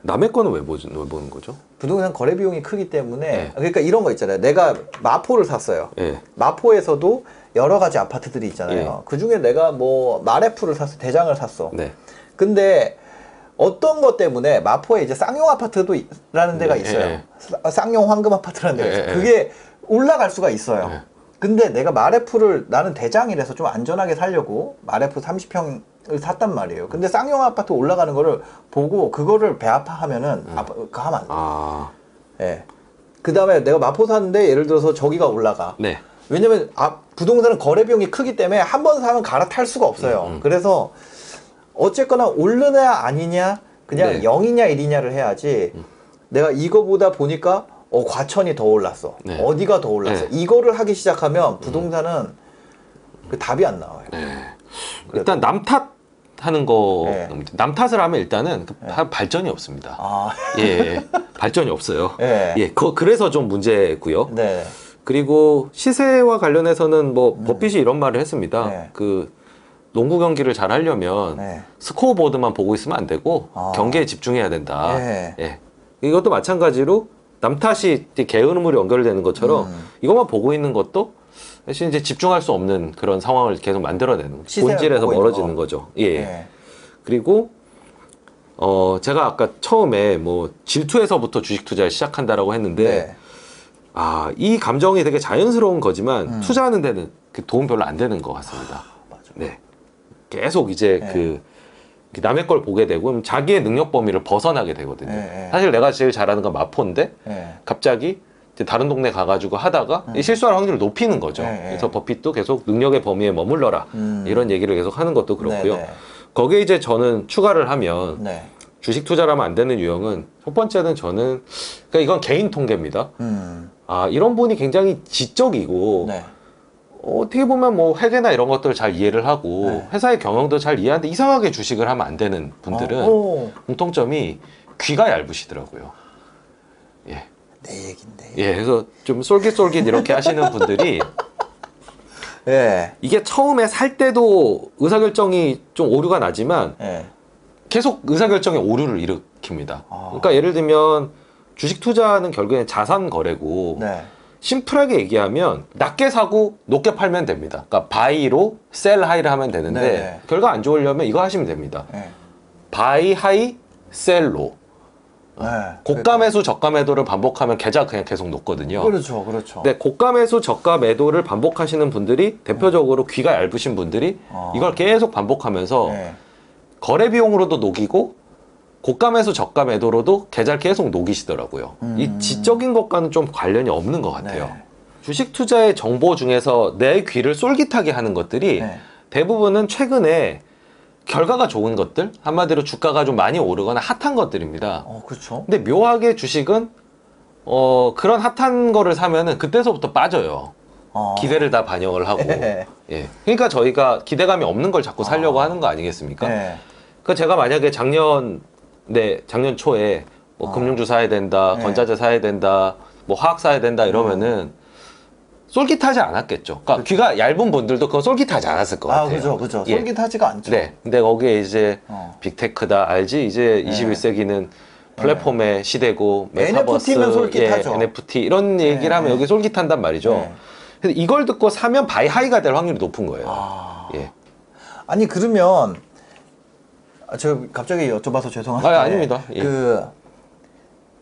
남의 거는 왜 보는 거죠? 부동산 거래 비용이 크기 때문에 그러니까 이런 거 있잖아요. 내가 마포를 샀어요. 마포에서도 여러 가지 아파트들이 있잖아요. 그 중에 내가 뭐 마레프를 샀어, 대장을 샀어. 근데 어떤 것 때문에 마포에 이제 쌍용 아파트도라는 데가 있어요. 쌍용 황금 아파트라는 데가 있어요. 그게 올라갈 수가 있어요. 근데 내가 마레프를 나는 대장이라서 좀 안전하게 살려고 마레프 30평을 샀단 말이에요. 근데 쌍용 아파트 올라가는 거를 보고 그거를 배아파하면은 그거 하면 안 돼. 그 다음에 내가 마포 샀는데 예를 들어서 저기가 올라가. 왜냐면 부동산은 거래 비용이 크기 때문에 한 번 사면 갈아탈 수가 없어요. 그래서 어쨌거나 오르냐 아니냐 그냥 0이냐 1이냐를 해야지. 내가 이거보다 보니까 과천이 더 올랐어. 어디가 더 올랐어. 이거를 하기 시작하면 부동산은 그 답이 안 나와요. 일단 남 탓하는 거, 남 탓을 하면 일단은 발전이 없습니다. 발전이 없어요. 그래서 좀 문제고요. 그리고 시세와 관련해서는 뭐 버핏이 이런 말을 했습니다. 그 농구 경기를 잘 하려면 스코어보드만 보고 있으면 안 되고 경기에 집중해야 된다. 이것도 마찬가지로 남 탓이 게으름으로 연결되는 것처럼 이것만 보고 있는 것도 사실 이제 집중할 수 없는 그런 상황을 계속 만들어내는 본질에서 멀어지는 거죠. 그리고 제가 아까 처음에 뭐 질투에서부터 주식 투자를 시작한다라고 했는데 이 감정이 되게 자연스러운 거지만 투자하는 데는 도움 별로 안 되는 것 같습니다. 계속 이제 남의 걸 보게 되고 자기의 능력 범위를 벗어나게 되거든요. 사실 내가 제일 잘하는 건 마포인데 갑자기 이제 다른 동네 가가지고 하다가 실수할 확률을 높이는 거죠. 그래서 버핏도 계속 능력의 범위에 머물러라 이런 얘기를 계속 하는 것도 그렇고요. 거기에 이제 저는 추가를 하면 주식 투자를 하면 안 되는 유형은 첫 번째는 저는 그러니까 이건 개인 통계입니다. 이런 분이 굉장히 지적이고 어떻게 보면 뭐 회계나 이런 것들을 잘 이해를 하고 회사의 경영도 잘 이해하는데 이상하게 주식을 하면 안 되는 분들은 공통점이 귀가 얇으시더라고요. 내 얘긴데. 그래서 좀 쏠깃쏠깃 이렇게 하시는 분들이 이게 처음에 살 때도 의사결정이 좀 오류가 나지만 계속 의사결정에 오류를 일으킵니다. 그러니까 예를 들면 주식 투자는 결국엔 자산 거래고 심플하게 얘기하면 낮게 사고 높게 팔면 됩니다. 그러니까 바이로 셀 하이를 하면 되는데 결과 안 좋으려면 이거 하시면 됩니다. 바이 하이 셀 로. 고가 매수 저가 매도를 반복하면 계좌 그냥 계속 녹거든요. 그렇죠. 근데 고가 매수 저가 매도를 반복하시는 분들이 대표적으로 귀가 얇으신 분들이 이걸 계속 반복하면서 거래 비용으로도 녹이고 고가 매수 저가 매도로도 계좌를 계속 녹이시더라고요. 이 지적인 것과는 좀 관련이 없는 것 같아요. 주식 투자의 정보 중에서 내 귀를 쏠깃하게 하는 것들이 대부분은 최근에 결과가 좋은 것들, 한마디로 주가가 좀 많이 오르거나 핫한 것들입니다. 그렇죠. 근데 묘하게 주식은 그런 핫한 거를 사면은 그때서부터 빠져요. 기대를 다 반영을 하고 예. 그러니까 저희가 기대감이 없는 걸 자꾸 살려고 하는 거 아니겠습니까? 그 제가 만약에 작년 초에 뭐 금융주 사야 된다, 건자재 사야 된다, 뭐 화학 사야 된다 이러면은 쫄깃하지 않았겠죠. 그러니까 귀가 얇은 분들도 그건 쫄깃하지 않았을 것 같아요. 그죠. 예. 쫄깃하지가 않죠. 네. 근데 거기에 이제 빅테크다 알지? 이제 21세기는 플랫폼의 시대고 메타버스, NFT면 솔깃하죠. NFT 이런 얘기를 하면 여기 솔깃한단 말이죠. 근데 이걸 듣고 사면 바이하이가 될 확률이 높은 거예요. 예. 아니 그러면 저 갑자기 여쭤봐서 죄송한데 아닙니다. 예.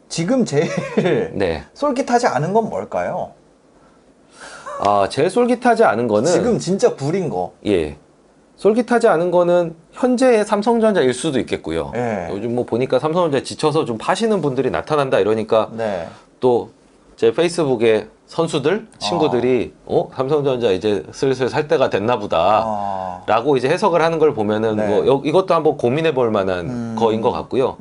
지금 제일 솔깃하지 않은 건 뭘까요? 제일 솔깃하지 않은 거는 지금 진짜 불인 거. 예. 솔깃하지 않은 거는 현재의 삼성전자일 수도 있겠고요. 요즘 뭐 보니까 삼성전자 지쳐서 좀 파시는 분들이 나타난다 이러니까 또 제 페이스북에 선수들, 친구들이 삼성전자 이제 슬슬 살 때가 됐나 보다 라고 이제 해석을 하는 걸 보면은 뭐 이것도 한번 고민해 볼 만한 거인 것 같고요.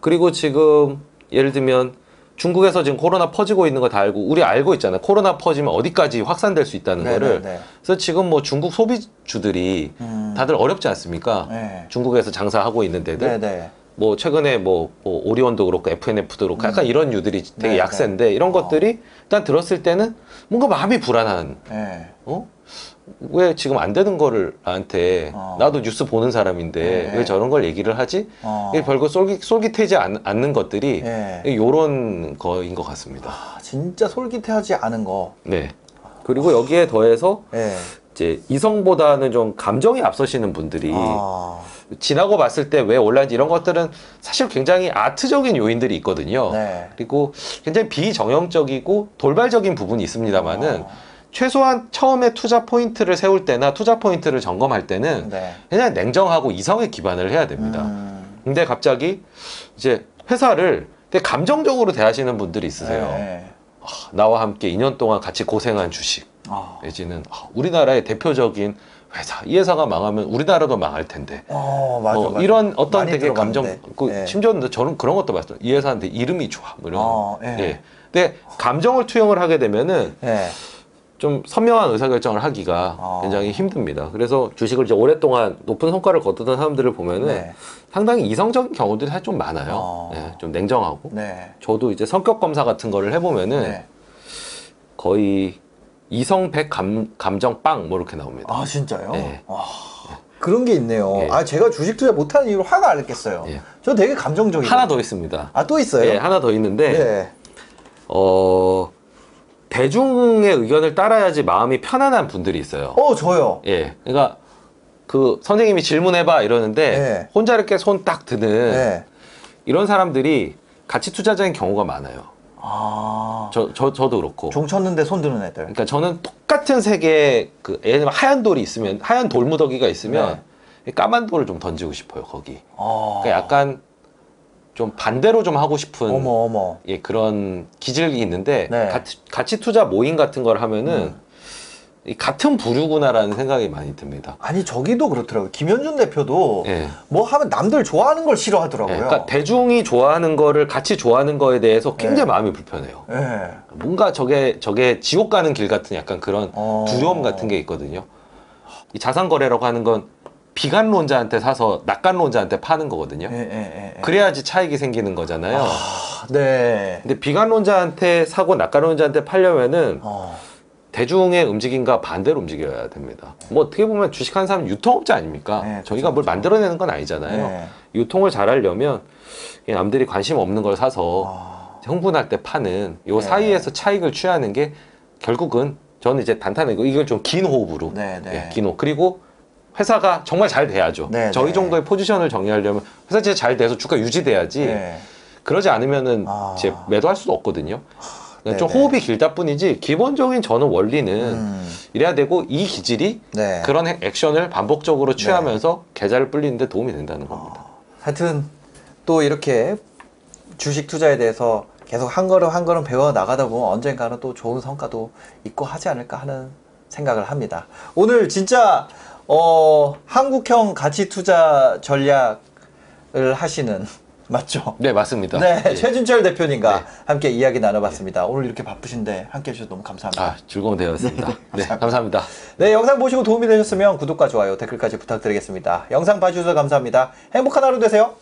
그리고 지금 예를 들면 중국에서 지금 코로나 퍼지고 있는 거 다 알고 우리 알고 있잖아요. 코로나 퍼지면 어디까지 확산될 수 있다는 거를. 그래서 지금 뭐 중국 소비주들이 다들 어렵지 않습니까? 중국에서 장사하고 있는 데들. 뭐 최근에 뭐 오리온도 그렇고 FNF도 그렇고 약간 이런 유들이 되게 약세인데 이런 것들이 일단 들었을 때는 뭔가 마음이 불안한. 왜 지금 안 되는 거를 나한테 나도 뉴스 보는 사람인데 왜 저런 걸 얘기를 하지? 별거 솔깃하지 않는 것들이 요런 거인 것 같습니다. 진짜 솔깃하지 않은 거. 네. 그리고 여기에 더해서 이제 이성보다는 좀 감정이 앞서시는 분들이 지나고 봤을 때 왜 올라는지 이런 것들은 사실 굉장히 아트적인 요인들이 있거든요. 그리고 굉장히 비정형적이고 돌발적인 부분이 있습니다만은 최소한 처음에 투자 포인트를 세울 때나 투자 포인트를 점검할 때는 그냥 냉정하고 이성에 기반을 해야 됩니다. 근데 갑자기 이제 회사를 되게 감정적으로 대하시는 분들이 있으세요. 나와 함께 2년 동안 같이 고생한 주식 내지는 우리나라의 대표적인 회사, 이 회사가 망하면 우리나라도 망할 텐데 맞아. 이런 어떤 되게 감정 심지어 저는 그런 것도 봤어요. 이 회사한테 이름이 좋아 뭐 이런 근데 감정을 투영을 하게 되면은 좀 선명한 의사결정을 하기가 굉장히 힘듭니다. 그래서 주식을 이제 오랫동안 높은 성과를 거두던 사람들을 보면은 상당히 이성적인 경우들이 사실 좀 많아요. 좀 냉정하고. 저도 이제 성격 검사 같은 거를 해보면은 거의 이성 100 감정 빵 뭐 이렇게 나옵니다. 진짜요? 그런 게 있네요. 제가 주식 투자 못하는 이유로 화가 안 냈겠어요. 저 되게 감정적이에요. 하나 더 있습니다. 또 있어요? 하나 더 있는데 대중의 의견을 따라야지 마음이 편안한 분들이 있어요. 저요. 그러니까 그 선생님이 질문해봐 이러는데 혼자 이렇게 손 딱 드는 이런 사람들이 가치 투자자인 경우가 많아요. 저도 그렇고. 종 쳤는데 손 드는 애들. 그러니까 저는 똑같은 색의 예를 들면 하얀 돌이 있으면 하얀 돌무더기가 있으면 까만 돌을 좀 던지고 싶어요 거기. 그러니까 약간 좀 반대로 좀 하고 싶은 그런 기질이 있는데 가치 투자 모임 같은 걸 하면은 같은 부류구나라는 생각이 많이 듭니다. 아니 저기도 그렇더라고요. 김현준 대표도 뭐 하면 남들 좋아하는 걸 싫어하더라고요. 그러니까 대중이 좋아하는 거를 같이 좋아하는 거에 대해서 굉장히 마음이 불편해요. 뭔가 저게 지옥 가는 길 같은 약간 그런 두려움 같은 게 있거든요. 이 자산거래라고 하는 건 비관론자한테 사서 낙관론자한테 파는 거거든요. 그래야지 차익이 생기는 거잖아요. 근데 비관론자한테 사고 낙관론자한테 팔려면은 대중의 움직임과 반대로 움직여야 됩니다. 뭐 어떻게 보면 주식하는 사람은 유통업자 아닙니까? 저희가 뭘 만들어내는 건 아니잖아요. 유통을 잘하려면 남들이 관심 없는 걸 사서 흥분할 때 파는 요 사이에서 차익을 취하는 게 결국은 저는 이제 단타내고 이걸 좀 긴 호흡으로 긴 호흡. 그리고 회사가 정말 잘 돼야죠. 저희 정도의 포지션을 정리하려면 회사 진짜 잘 돼서 주가 유지돼야지 그러지 않으면은 이제 매도할 수도 없거든요. 좀 호흡이 길다 뿐이지 기본적인 저는 원리는 이래야 되고 이 기질이 그런 액션을 반복적으로 취하면서 계좌를 불리는 데 도움이 된다는 겁니다. 하여튼 또 이렇게 주식 투자에 대해서 계속 한 걸음 한 걸음 배워 나가다 보면 언젠가는 또 좋은 성과도 있고 하지 않을까 하는 생각을 합니다. 오늘 진짜 한국형 가치 투자 전략을 하시는 맞죠? 네, 맞습니다. 네, 예. 최준철 대표님과 네. 함께 이야기 나눠봤습니다. 오늘 이렇게 바쁘신데 함께 해주셔서 너무 감사합니다. 아, 즐거운 대화였습니다. 네, 감사합니다. 네, 영상 보시고 도움이 되셨으면 구독과 좋아요, 댓글까지 부탁드리겠습니다. 영상 봐주셔서 감사합니다. 행복한 하루 되세요.